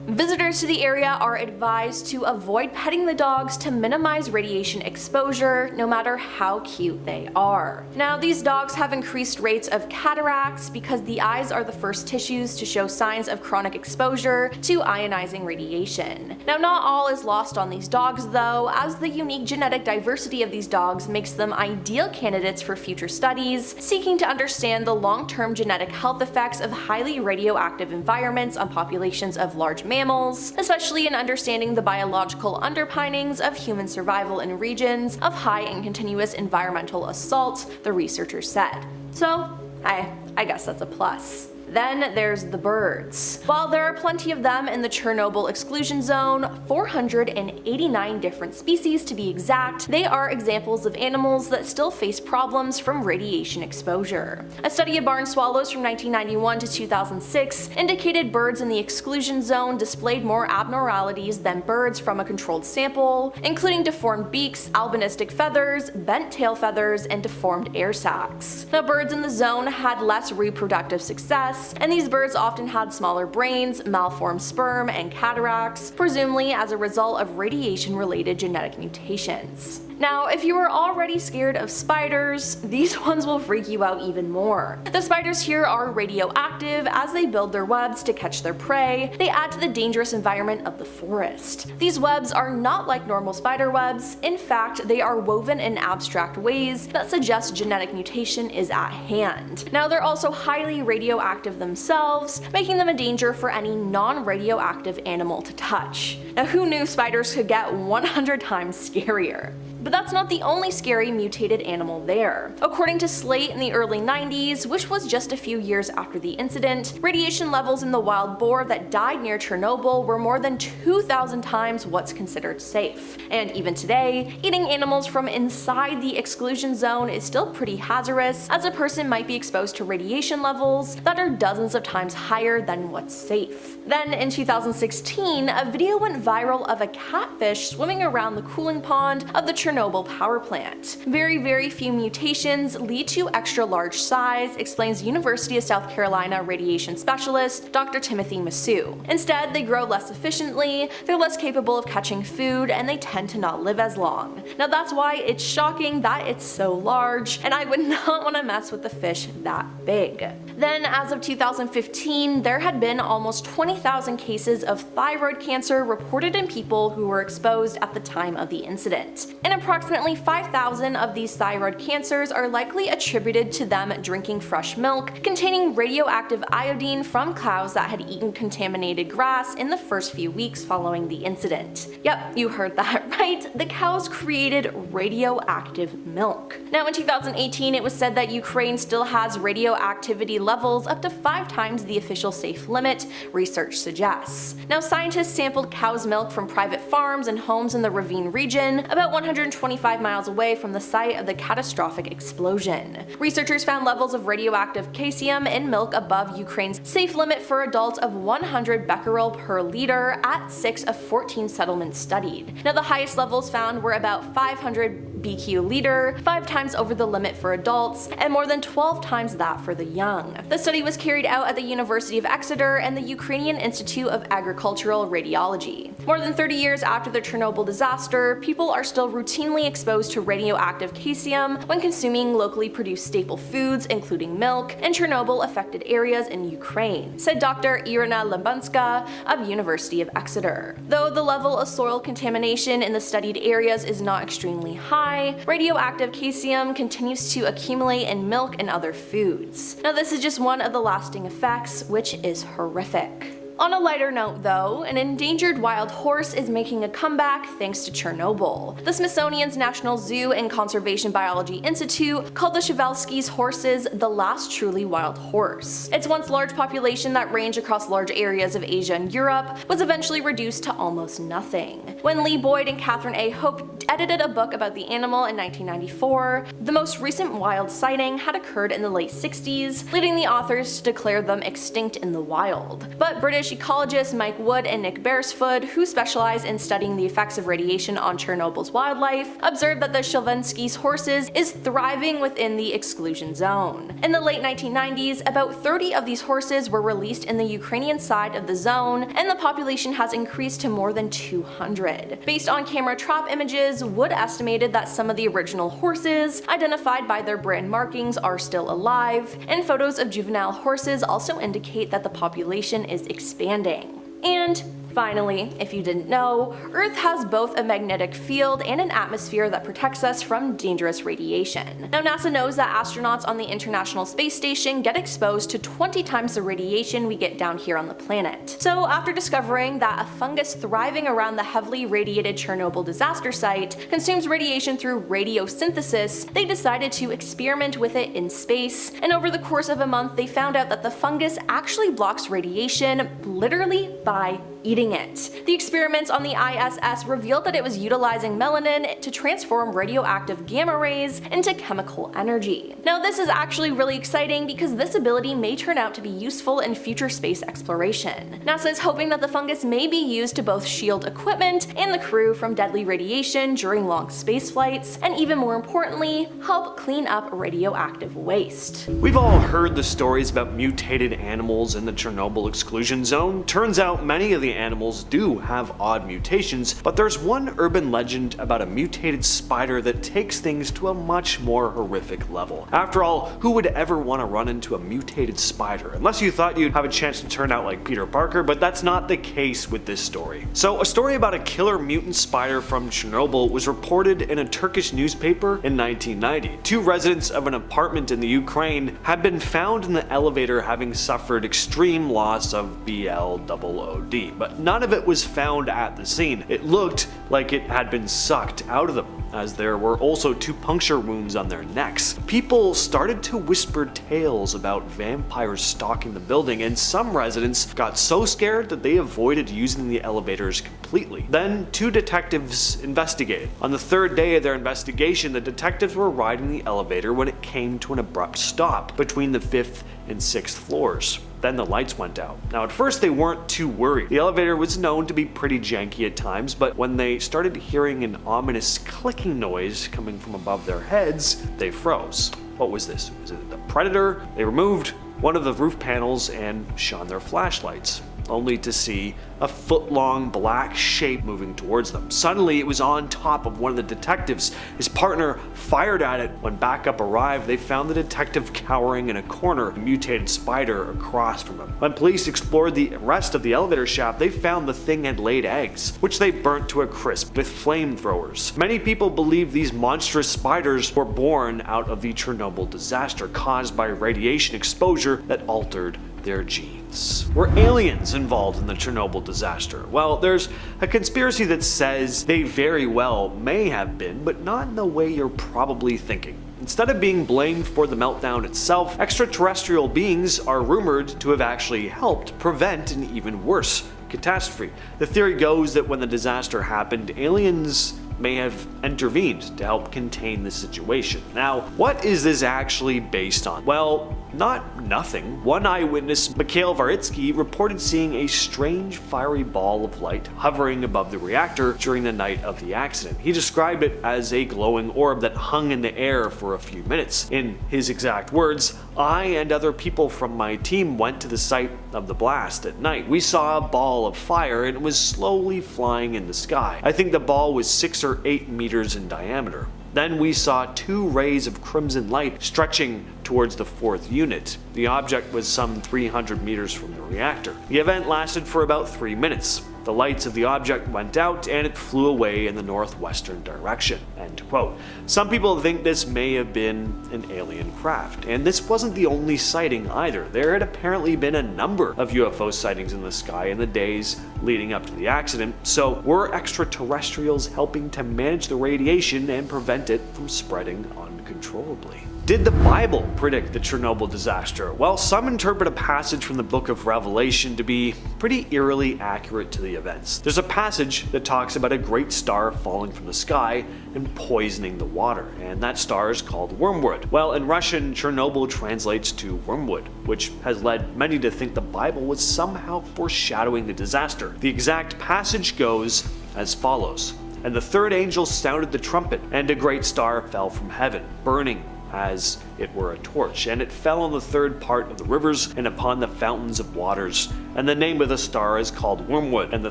Visitors to the area are advised to avoid petting the dogs to minimize radiation exposure, no matter how cute they are. Now, these dogs have increased rates of cataracts because the eyes are the first tissues to show signs of chronic exposure to ionizing radiation. Now, not all is lost on these dogs though, as the unique genetic diversity of these dogs makes them ideal candidates for future studies, seeking to understand the long-term genetic health effects of highly radioactive environments on populations of large mammals, especially in understanding the biological underpinnings of human survival in regions of high and continuous environmental assault, the researchers said. So, I guess that's a plus. Then there's the birds. While there are plenty of them in the Chernobyl Exclusion Zone, 489 different species to be exact, they are examples of animals that still face problems from radiation exposure. A study of barn swallows from 1991 to 2006 indicated birds in the exclusion zone displayed more abnormalities than birds from a controlled sample, including deformed beaks, albinistic feathers, bent tail feathers, and deformed air sacs. Now, birds in the zone had less reproductive success, and these birds often had smaller brains, malformed sperm, and cataracts, presumably as a result of radiation-related genetic mutations. Now, if you were already scared of spiders, these ones will freak you out even more. The spiders here are radioactive as they build their webs to catch their prey. They add to the dangerous environment of the forest. These webs are not like normal spider webs. In fact, they are woven in abstract ways that suggest genetic mutation is at hand. Now, they're also highly radioactive themselves, making them a danger for any non-radioactive animal to touch. Now, who knew spiders could get 100 times scarier? But that's not the only scary mutated animal there. According to Slate in the early 90s, which was just a few years after the incident, radiation levels in the wild boar that died near Chernobyl were more than 2,000 times what's considered safe. And even today, eating animals from inside the exclusion zone is still pretty hazardous, as a person might be exposed to radiation levels that are dozens of times higher than what's safe. Then in 2016, a video went viral of a catfish swimming around the cooling pond of the Chernobyl power plant. Very few mutations lead to extra large size, explains University of South Carolina radiation specialist Dr. Timothy Masu. Instead, they grow less efficiently, they're less capable of catching food, and they tend to not live as long. Now, that's why it's shocking that it's so large, and I would not want to mess with a fish that big. Then, as of 2015, there had been almost 20,000 cases of thyroid cancer reported in people who were exposed at the time of the incident. And approximately 5,000 of these thyroid cancers are likely attributed to them drinking fresh milk containing radioactive iodine from cows that had eaten contaminated grass in the first few weeks following the incident. Yep, you heard that right. The cows created radioactive milk. Now, in 2018, it was said that Ukraine still has radioactivity levels up to 5 times the official safe limit, research suggests. Now, scientists sampled cow's milk from private farms and homes in the Ravine region, about 125 miles away from the site of the catastrophic explosion. Researchers found levels of radioactive caesium in milk above Ukraine's safe limit for adults of 100 becquerel per liter at 6 of 14 settlements studied. Now, the highest levels found were about 500 BQ liter, 5 times over the limit for adults, and more than 12 times that for the young. The study was carried out at the University of Exeter and the Ukrainian Institute of Agricultural Radiology. More than 30 years after the Chernobyl disaster, people are still routinely exposed to radioactive caesium when consuming locally produced staple foods, including milk, in Chernobyl-affected areas in Ukraine, said Dr. Irina Lebunska of University of Exeter. Though the level of soil contamination in the studied areas is not extremely high, radioactive caesium continues to accumulate in milk and other foods. Now, this is just one of the lasting effects, which is horrific. On a lighter note though, an endangered wild horse is making a comeback thanks to Chernobyl. The Smithsonian's National Zoo and Conservation Biology Institute called the Przewalski's horses the last truly wild horse. Its once large population that ranged across large areas of Asia and Europe was eventually reduced to almost nothing. When Lee Boyd and Catherine A. Hope edited a book about the animal in 1994, the most recent wild sighting had occurred in the late 60s, leading the authors to declare them extinct in the wild. But British ecologists Mike Wood and Nick Beresford, who specialize in studying the effects of radiation on Chernobyl's wildlife, observed that the Przewalski's horses is thriving within the exclusion zone. In the late 1990s, about 30 of these horses were released in the Ukrainian side of the zone, and the population has increased to more than 200. Based on camera trap images, Wood estimated that some of the original horses, identified by their brand markings, are still alive, and photos of juvenile horses also indicate that the population is expanding. And finally, if you didn't know, Earth has both a magnetic field and an atmosphere that protects us from dangerous radiation. Now, NASA knows that astronauts on the International Space Station get exposed to 20 times the radiation we get down here on the planet. So after discovering that a fungus thriving around the heavily radiated Chernobyl disaster site consumes radiation through radiosynthesis, they decided to experiment with it in space, and over the course of a month they found out that the fungus actually blocks radiation literally by eating it. The experiments on the ISS revealed that it was utilizing melanin to transform radioactive gamma rays into chemical energy. Now, this is actually really exciting because this ability may turn out to be useful in future space exploration. NASA is hoping that the fungus may be used to both shield equipment and the crew from deadly radiation during long space flights, and even more importantly, help clean up radioactive waste. We've all heard the stories about mutated animals in the Chernobyl Exclusion Zone. Turns out many of the animals do have odd mutations, but there's one urban legend about a mutated spider that takes things to a much more horrific level. After all, who would ever want to run into a mutated spider? Unless you thought you'd have a chance to turn out like Peter Parker, but that's not the case with this story. So, a story about a killer mutant spider from Chernobyl was reported in a Turkish newspaper in 1990. Two residents of an apartment in the Ukraine had been found in the elevator having suffered extreme loss of BLOOD, but none of it was found at the scene. It looked like it had been sucked out of them, as there were also 2 puncture wounds on their necks. People started to whisper tales about vampires stalking the building, and some residents got so scared that they avoided using the elevators completely. Then 2 detectives investigated. On the 3rd day of their investigation, the detectives were riding the elevator when it came to an abrupt stop between the 5th and 6th floors. Then the lights went out. Now, at first they weren't too worried. The elevator was known to be pretty janky at times, but when they started hearing an ominous clicking noise coming from above their heads, they froze. What was this? Was it the predator? They removed one of the roof panels and shone their flashlights, only to see a foot-long black shape moving towards them. Suddenly, it was on top of one of the detectives. His partner fired at it. When backup arrived, they found the detective cowering in a corner, a mutated spider across from him. When police explored the rest of the elevator shaft, they found the thing had laid eggs, which they burnt to a crisp with flamethrowers. Many people believe these monstrous spiders were born out of the Chernobyl disaster caused by radiation exposure that altered their genes. Were aliens involved in the Chernobyl disaster? Well, there's a conspiracy that says they very well may have been, but not in the way you're probably thinking. Instead of being blamed for the meltdown itself, extraterrestrial beings are rumored to have actually helped prevent an even worse catastrophe. The theory goes that when the disaster happened, aliens may have intervened to help contain the situation. Now, what is this actually based on? Well, nothing. One eyewitness, Mikhail Varitsky, reported seeing a strange fiery ball of light hovering above the reactor during the night of the accident. He described it as a glowing orb that hung in the air for a few minutes. In his exact words, "I and other people from my team went to the site of the blast at night. We saw a ball of fire and it was slowly flying in the sky. I think the ball was 6 or 8 meters in diameter. Then we saw 2 rays of crimson light stretching towards the 4th unit. The object was some 300 meters from the reactor. The event lasted for about 3 minutes. The lights of the object went out and it flew away in the northwestern direction." End quote. Some people think this may have been an alien craft, and this wasn't the only sighting either. There had apparently been a number of UFO sightings in the sky in the days leading up to the accident, so were extraterrestrials helping to manage the radiation and prevent it from spreading uncontrollably? Did the Bible predict the Chernobyl disaster? Well, some interpret a passage from the book of Revelation to be pretty eerily accurate to the events. There's a passage that talks about a great star falling from the sky and poisoning the water, and that star is called wormwood. Well, in Russian, Chernobyl translates to wormwood, which has led many to think the Bible was somehow foreshadowing the disaster. The exact passage goes as follows: "And the third angel sounded the trumpet, and a great star fell from heaven, burning as it were a torch, and it fell on the third part of the rivers and upon the fountains of waters. And the name of the star is called Wormwood, and the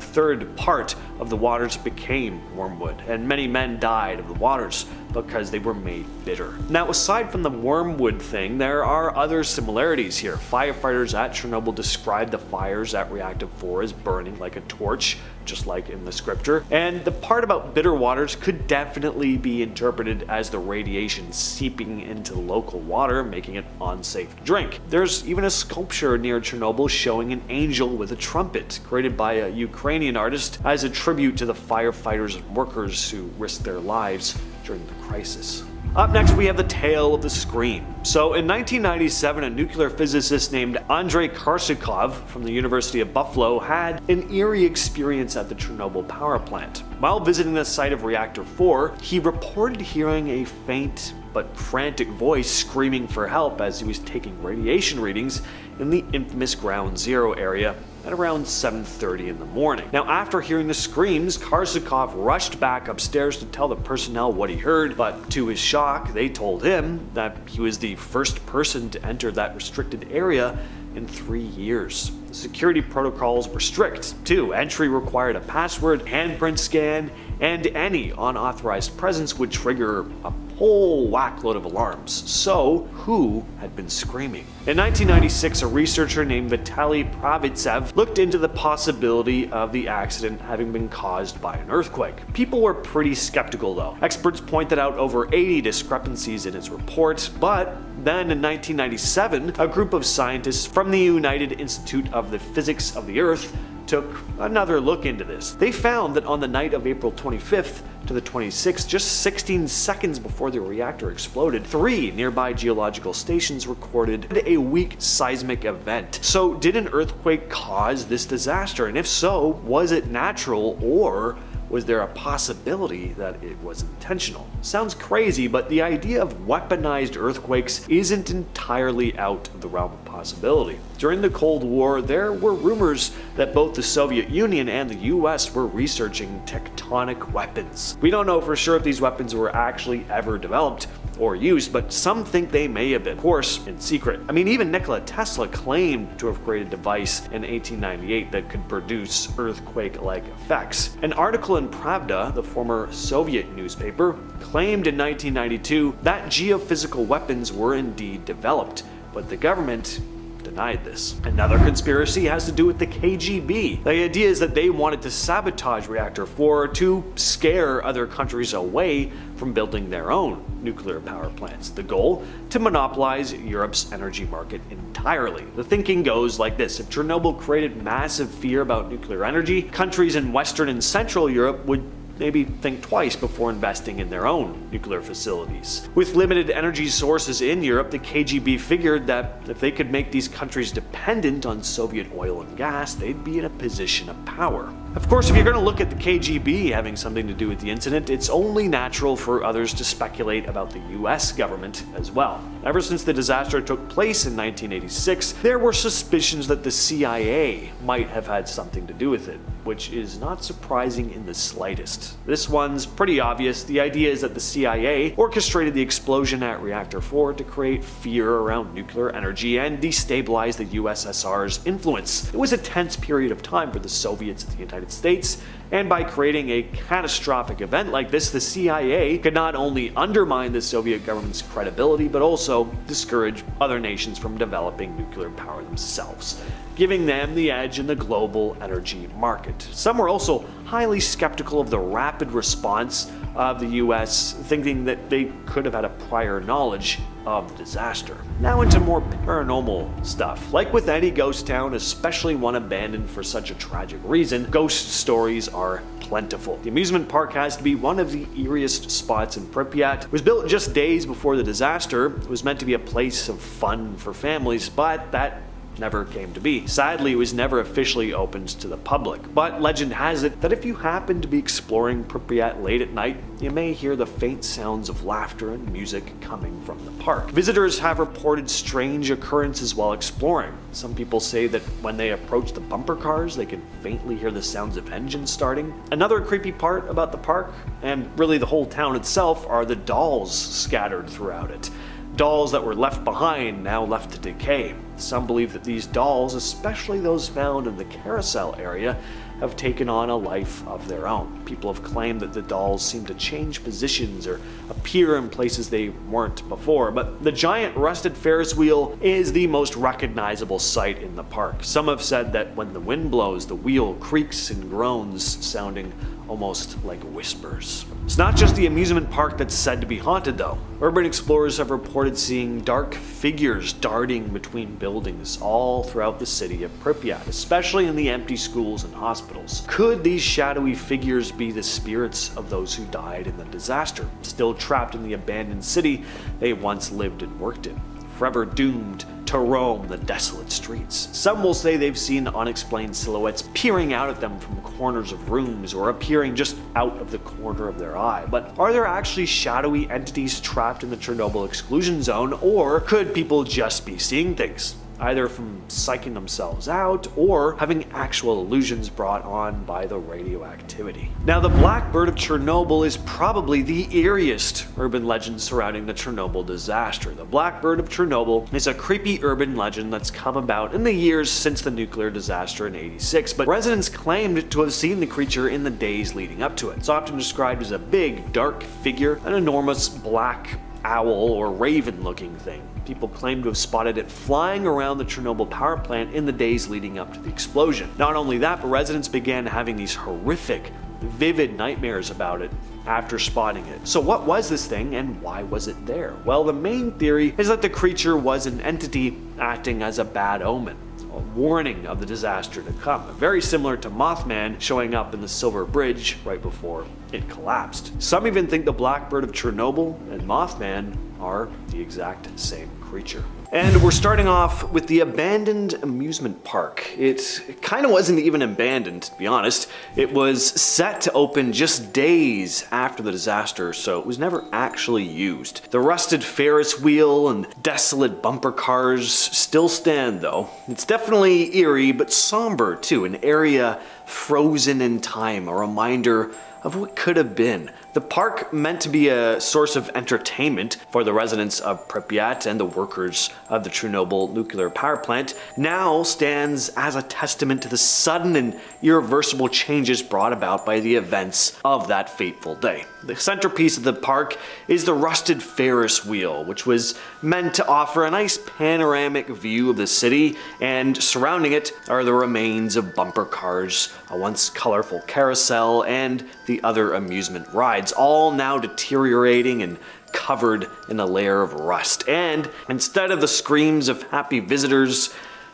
third part of the waters became wormwood, and many men died of the waters, because they were made bitter." Now, aside from the wormwood thing, there are other similarities here. Firefighters at Chernobyl described the fires at Reactor 4 as burning like a torch, just like in the scripture, and the part about bitter waters could definitely be interpreted as the radiation seeping into the local water, making it unsafe to drink. There's even a sculpture near Chernobyl showing an angel with a trumpet, created by a Ukrainian artist as a tribute to the firefighters and workers who risked their lives during the crisis. Up next, we have the tale of the scream. So in 1997, a nuclear physicist named Andrei Korsakov from the University of Buffalo had an eerie experience at the Chernobyl power plant. While visiting the site of Reactor 4, he reported hearing a faint but frantic voice screaming for help as he was taking radiation readings in the infamous Ground Zero area at around 7:30 in the morning. Now, after hearing the screams, Korsakov rushed back upstairs to tell the personnel what he heard, but to his shock, they told him that he was the first person to enter that restricted area in 3 years. The security protocols were strict, too. Entry required a password, handprint scan, and any unauthorized presence would trigger a whole whackload of alarms. So, who had been screaming? In 1996, a researcher named Vitaly Pravitsev looked into the possibility of the accident having been caused by an earthquake. People were pretty skeptical though. Experts pointed out over 80 discrepancies in his report, but then in 1997, a group of scientists from the United Institute of the Physics of the Earth took another look into this. They found that on the night of April 25th to the 26th, just 16 seconds before the reactor exploded, 3 nearby geological stations recorded a weak seismic event. So did an earthquake cause this disaster? And if so, was it natural, or was there a possibility that it was intentional? Sounds crazy, but the idea of weaponized earthquakes isn't entirely out of the realm of possibility. During the Cold War, there were rumors that both the Soviet Union and the US were researching tectonic weapons. We don't know for sure if these weapons were actually ever developed or used, but some think they may have been, of course, in secret. I mean, even Nikola Tesla claimed to have created a device in 1898 that could produce earthquake-like effects. An article in Pravda, the former Soviet newspaper, claimed in 1992 that geophysical weapons were indeed developed, but the government denied this. Another conspiracy has to do with the KGB. The idea is that they wanted to sabotage Reactor 4 to scare other countries away from building their own nuclear power plants. The goal? To monopolize Europe's energy market entirely. The thinking goes like this: if Chernobyl created massive fear about nuclear energy, countries in Western and Central Europe would maybe think twice before investing in their own nuclear facilities. With limited energy sources in Europe, the KGB figured that if they could make these countries dependent on Soviet oil and gas, they'd be in a position of power. Of course, if you're going to look at the KGB having something to do with the incident, it's only natural for others to speculate about the US government as well. Ever since the disaster took place in 1986, there were suspicions that the CIA might have had something to do with it, which is not surprising in the slightest. This one's pretty obvious. The idea is that the CIA orchestrated the explosion at Reactor 4 to create fear around nuclear energy and destabilize the USSR's influence. It was a tense period of time for the Soviets and the United States, and by creating a catastrophic event like this, the CIA could not only undermine the Soviet government's credibility, but also discourage other nations from developing nuclear power themselves. giving them the edge in the global energy market. Some were also highly skeptical of the rapid response of the US, thinking that they could have had a prior knowledge of the disaster. Now into more paranormal stuff. Like with any ghost town, especially one abandoned for such a tragic reason, ghost stories are plentiful. The amusement park has to be one of the eeriest spots in Pripyat. It was built just days before the disaster. It was meant to be a place of fun for families, but that never came to be. Sadly, it was never officially opened to the public, but legend has it that if you happen to be exploring Pripyat late at night, you may hear the faint sounds of laughter and music coming from the park. Visitors have reported strange occurrences while exploring. Some people say that when they approach the bumper cars, they can faintly hear the sounds of engines starting. Another creepy part about the park, and really the whole town itself, are the dolls scattered throughout it. Dolls that were left behind, now left to decay. Some believe that these dolls, especially those found in the carousel area, have taken on a life of their own. People have claimed that the dolls seem to change positions or appear in places they weren't before, but the giant rusted Ferris wheel is the most recognizable sight in the park. Some have said that when the wind blows, the wheel creaks and groans, sounding almost like whispers. It's not just the amusement park that's said to be haunted though. Urban explorers have reported seeing dark figures darting between buildings all throughout the city of Pripyat, especially in the empty schools and hospitals. Could these shadowy figures be the spirits of those who died in the disaster, still trapped in the abandoned city they once lived and worked in, forever doomed to roam the desolate streets? Some will say they've seen unexplained silhouettes peering out at them from corners of rooms or appearing just out of the corner of their eye. But are there actually shadowy entities trapped in the Chernobyl Exclusion Zone, or could people just be seeing things, either from psyching themselves out or having actual illusions brought on by the radioactivity? Now, the Black Bird of Chernobyl is probably the eeriest urban legend surrounding the Chernobyl disaster. The Black Bird of Chernobyl is a creepy urban legend that's come about in the years since the nuclear disaster in '86, but residents claimed to have seen the creature in the days leading up to it. It's often described as a big, dark figure, an enormous black owl or raven-looking thing. People claim to have spotted it flying around the Chernobyl power plant in the days leading up to the explosion. Not only that, but residents began having these horrific, vivid nightmares about it after spotting it. So what was this thing and why was it there? Well, the main theory is that the creature was an entity acting as a bad omen, a warning of the disaster to come, very similar to Mothman showing up in the Silver Bridge right before it collapsed. Some even think the Black Bird of Chernobyl and Mothman are the exact same creature. And we're starting off with the abandoned amusement park. It kind of wasn't even abandoned, to be honest. It was set to open just days after the disaster, so it was never actually used. The rusted Ferris wheel and desolate bumper cars still stand though. It's definitely eerie, but somber too, an area frozen in time, a reminder of what could have been. The park, meant to be a source of entertainment for the residents of Pripyat and the workers of the Chernobyl nuclear power plant, now stands as a testament to the sudden and irreversible changes brought about by the events of that fateful day. The centerpiece of the park is the rusted Ferris wheel, which was meant to offer a nice panoramic view of the city, and surrounding it are the remains of bumper cars, a once colorful carousel, and the other amusement rides, all now deteriorating and covered in a layer of rust. And instead of the screams of happy visitors,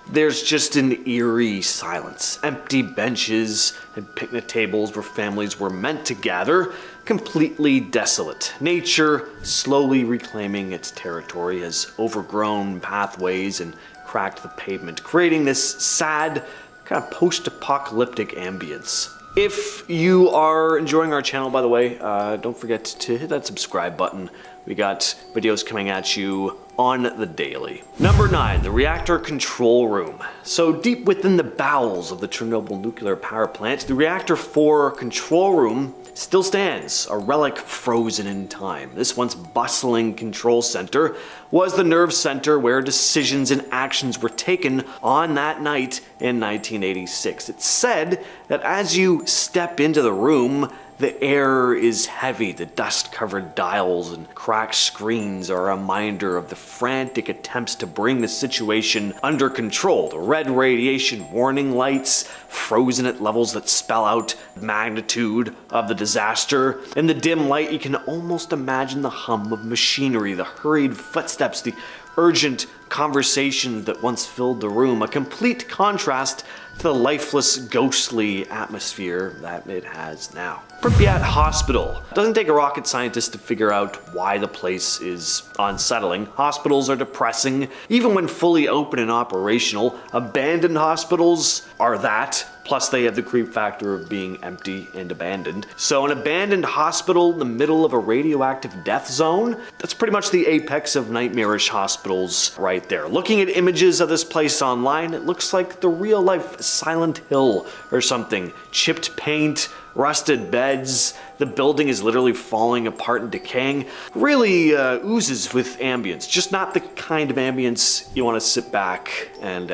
there's just an eerie silence. Empty benches and picnic tables where families were meant to gather, completely desolate. Nature slowly reclaiming its territory as overgrown pathways and cracked the pavement, creating this sad, kind of post-apocalyptic ambience. If you are enjoying our channel, by the way, don't forget to hit that subscribe button. We got videos coming at you on the daily. Number 9, the reactor control room. So deep within the bowels of the Chernobyl nuclear power plant, the reactor 4 control room still stands, a relic frozen in time. This once bustling control center was the nerve center where decisions and actions were taken on that night in 1986. It's said that as you step into the room, The air is heavy, the dust-covered dials and cracked screens are a reminder of the frantic attempts to bring the situation under control. The red radiation warning lights, frozen at levels that spell out the magnitude of the disaster. In the dim light, you can almost imagine the hum of machinery, the hurried footsteps, the urgent conversations that once filled the room, a complete contrast to the lifeless, ghostly atmosphere that it has now. Pripyat Hospital. It doesn't take a rocket scientist to figure out why the place is unsettling. Hospitals are depressing, even when fully open and operational. Abandoned hospitals are that. Plus, they have the creep factor of being empty and abandoned. So an abandoned hospital in the middle of a radioactive death zone, that's pretty much the apex of nightmarish hospitals right there. Looking at images of this place online, it looks like the real-life Silent Hill or something. Chipped paint, rusted beds, the building is literally falling apart and decaying. Really oozes with ambience, just not the kind of ambience you want to sit back and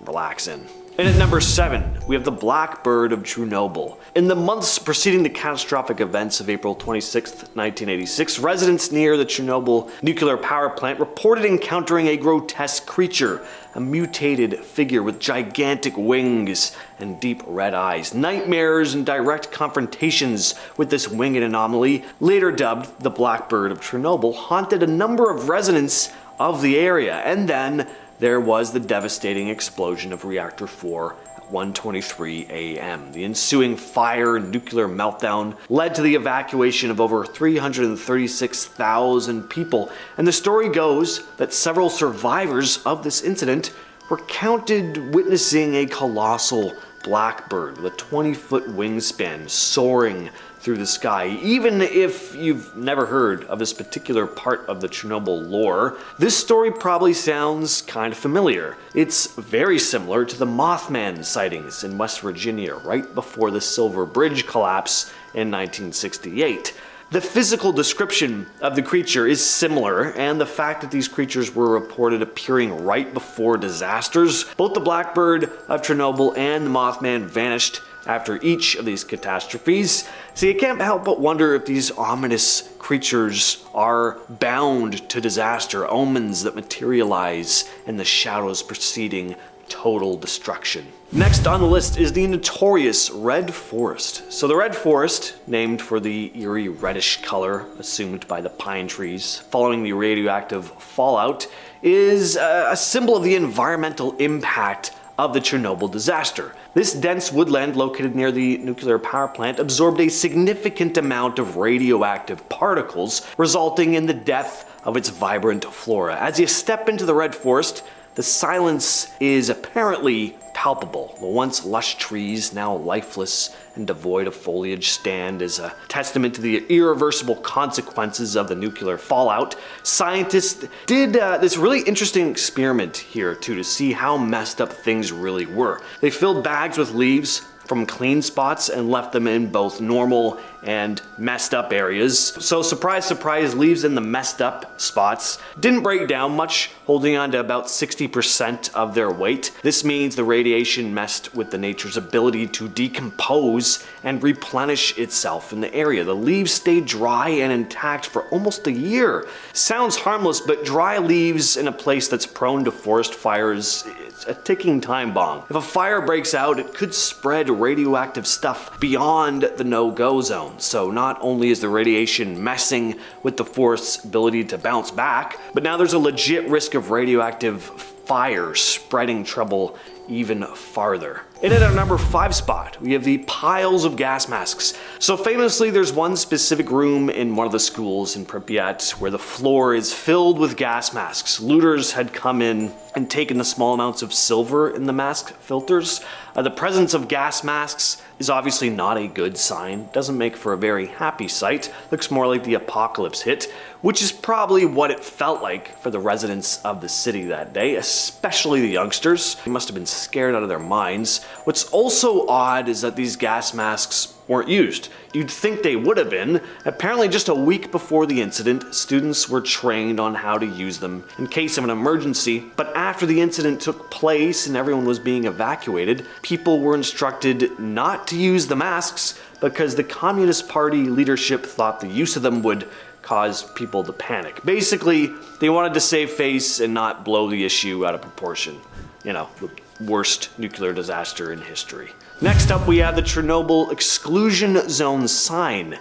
relax in. And at number 7, we have the Blackbird of Chernobyl. In the months preceding the catastrophic events of April 26, 1986, residents near the Chernobyl nuclear power plant reported encountering a grotesque creature, a mutated figure with gigantic wings and deep red eyes. Nightmares and direct confrontations with this winged anomaly, later dubbed the Blackbird of Chernobyl, haunted a number of residents of the area. And then there was the devastating explosion of Reactor 4 at 1:23 a.m. The ensuing fire and nuclear meltdown led to the evacuation of over 336,000 people, and the story goes that several survivors of this incident were counted witnessing a colossal blackbird with a 20-foot wingspan soaring through the sky. Even if you've never heard of this particular part of the Chernobyl lore, this story probably sounds kind of familiar. It's very similar to the Mothman sightings in West Virginia right before the Silver Bridge collapse in 1968. The physical description of the creature is similar, and the fact that these creatures were reported appearing right before disasters. Both the Blackbird of Chernobyl and the Mothman vanished after each of these catastrophes. So you can't help but wonder if these ominous creatures are bound to disaster, omens that materialize in the shadows preceding total destruction. Next on the list is the notorious Red Forest. So the Red Forest, named for the eerie reddish color assumed by the pine trees following the radioactive fallout, is a symbol of the environmental impact of the Chernobyl disaster. This dense woodland located near the nuclear power plant absorbed a significant amount of radioactive particles, resulting in the death of its vibrant flora. As you step into the Red Forest, the silence is apparently palpable. The once lush trees, now lifeless and devoid of foliage, stand as a testament to the irreversible consequences of the nuclear fallout. Scientists did this really interesting experiment here too, to see how messed up things really were. They filled bags with leaves from clean spots and left them in both normal and messed up areas. So surprise, surprise, leaves in the messed up spots didn't break down much, holding on to about 60% of their weight. This means the radiation messed with the nature's ability to decompose and replenish itself in the area. The leaves stayed dry and intact for almost a year. Sounds harmless, but dry leaves in a place that's prone to forest fires, it's a ticking time bomb. If a fire breaks out, it could spread radioactive stuff beyond the no-go zone. So not only is the radiation messing with the forest's ability to bounce back, but now there's a legit risk of radioactive fire spreading trouble even farther. And at our number 5 spot, we have the piles of gas masks. So famously, there's one specific room in one of the schools in Pripyat where the floor is filled with gas masks. Looters had come in and taken the small amounts of silver in the mask filters. The presence of gas masks is obviously not a good sign. Doesn't make for a very happy sight. Looks more like the apocalypse hit, which is probably what it felt like for the residents of the city that day, especially the youngsters. They must have been scared out of their minds. What's also odd is that these gas masks weren't used. You'd think they would have been. Apparently just a week before the incident, students were trained on how to use them in case of an emergency, but after the incident took place and everyone was being evacuated, people were instructed not to use the masks because the Communist Party leadership thought the use of them would cause people to panic. Basically, they wanted to save face and not blow the issue out of proportion. You know, the worst nuclear disaster in history. Next up, we have the Chernobyl Exclusion Zone sign.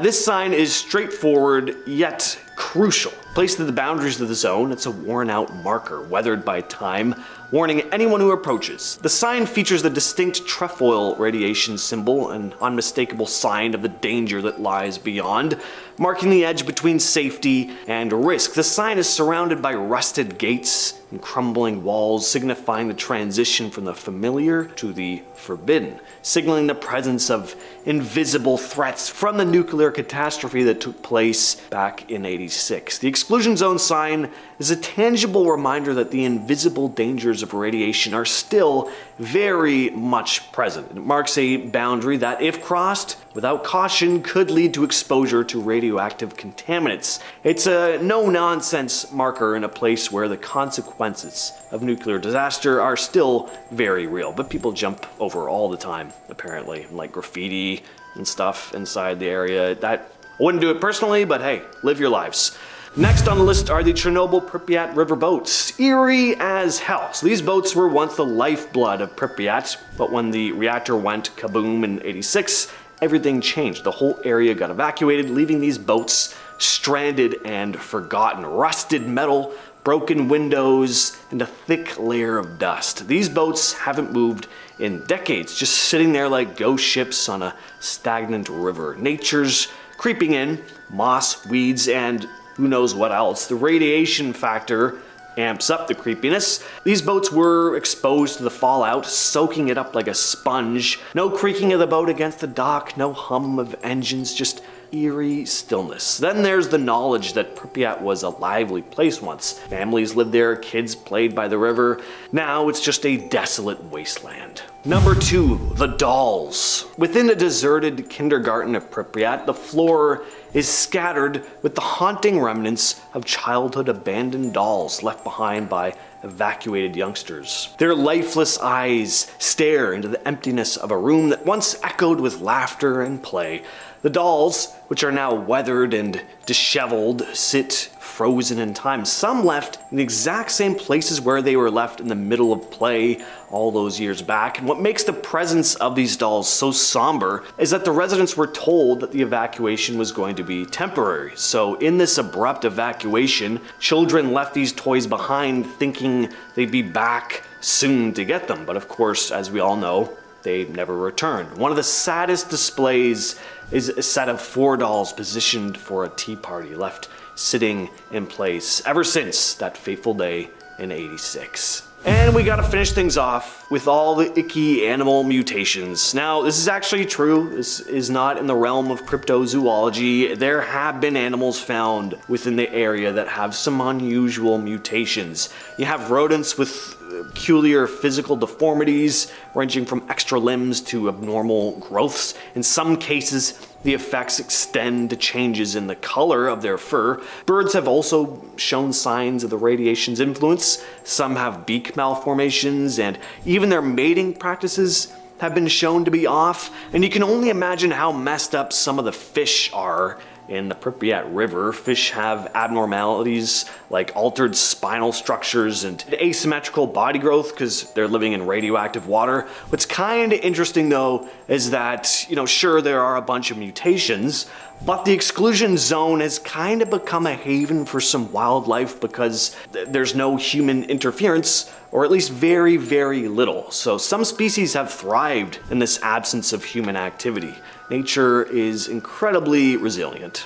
This sign is straightforward, yet crucial. Placed at the boundaries of the zone, it's a worn-out marker, weathered by time, warning anyone who approaches. The sign features the distinct trefoil radiation symbol, an unmistakable sign of the danger that lies beyond, marking the edge between safety and risk. The sign is surrounded by rusted gates and crumbling walls, signifying the transition from the familiar to the forbidden, signaling the presence of invisible threats from the nuclear catastrophe that took place back in '86. The exclusion zone sign is a tangible reminder that the invisible dangers of radiation are still very much present. It marks a boundary that, if crossed without caution, could lead to exposure to radioactive contaminants. It's a no-nonsense marker in a place where the consequences of nuclear disaster are still very real, but people jump over all the time, apparently, like graffiti and stuff inside the area. I wouldn't do it personally, but hey, live your lives. Next on the list are the Chernobyl Pripyat river boats, eerie as hell. So these boats were once the lifeblood of Pripyat, but when the reactor went kaboom in '86, everything changed. The whole area got evacuated, leaving these boats stranded and forgotten. Rusted metal, broken windows, and a thick layer of dust. These boats haven't moved in decades, just sitting there like ghost ships on a stagnant river. Nature's creeping in, moss, weeds, and who knows what else. The radiation factor amps up the creepiness. These boats were exposed to the fallout, soaking it up like a sponge. No creaking of the boat against the dock, no hum of engines, just eerie stillness. Then there's the knowledge that Pripyat was a lively place once. Families lived there, kids played by the river. Now it's just a desolate wasteland. Number 2, the dolls. Within the deserted kindergarten of Pripyat, the floor is scattered with the haunting remnants of childhood abandoned dolls left behind by evacuated youngsters. Their lifeless eyes stare into the emptiness of a room that once echoed with laughter and play. The dolls, which are now weathered and disheveled, sit frozen in time. Some left in the exact same places where they were left in the middle of play all those years back. And what makes the presence of these dolls so somber is that the residents were told that the evacuation was going to be temporary. So in this abrupt evacuation, children left these toys behind thinking they'd be back soon to get them. But of course, as we all know, they never returned. One of the saddest displays is a set of 4 dolls positioned for a tea party, left sitting in place ever since that fateful day in '86. And we gotta finish things off with all the icky animal mutations. Now, this is actually true. This is not in the realm of cryptozoology. There have been animals found within the area that have some unusual mutations. You have rodents with peculiar physical deformities, ranging from extra limbs to abnormal growths. In some cases, the effects extend to changes in the color of their fur. Birds have also shown signs of the radiation's influence. Some have beak malformations, and even their mating practices have been shown to be off. And you can only imagine how messed up some of the fish are in the Pripyat River. Fish have abnormalities like altered spinal structures and asymmetrical body growth because they're living in radioactive water. What's kind of interesting though is that, sure, there are a bunch of mutations, but the exclusion zone has kind of become a haven for some wildlife because there's no human interference, or at least very, very little. So some species have thrived in this absence of human activity. Nature is incredibly resilient.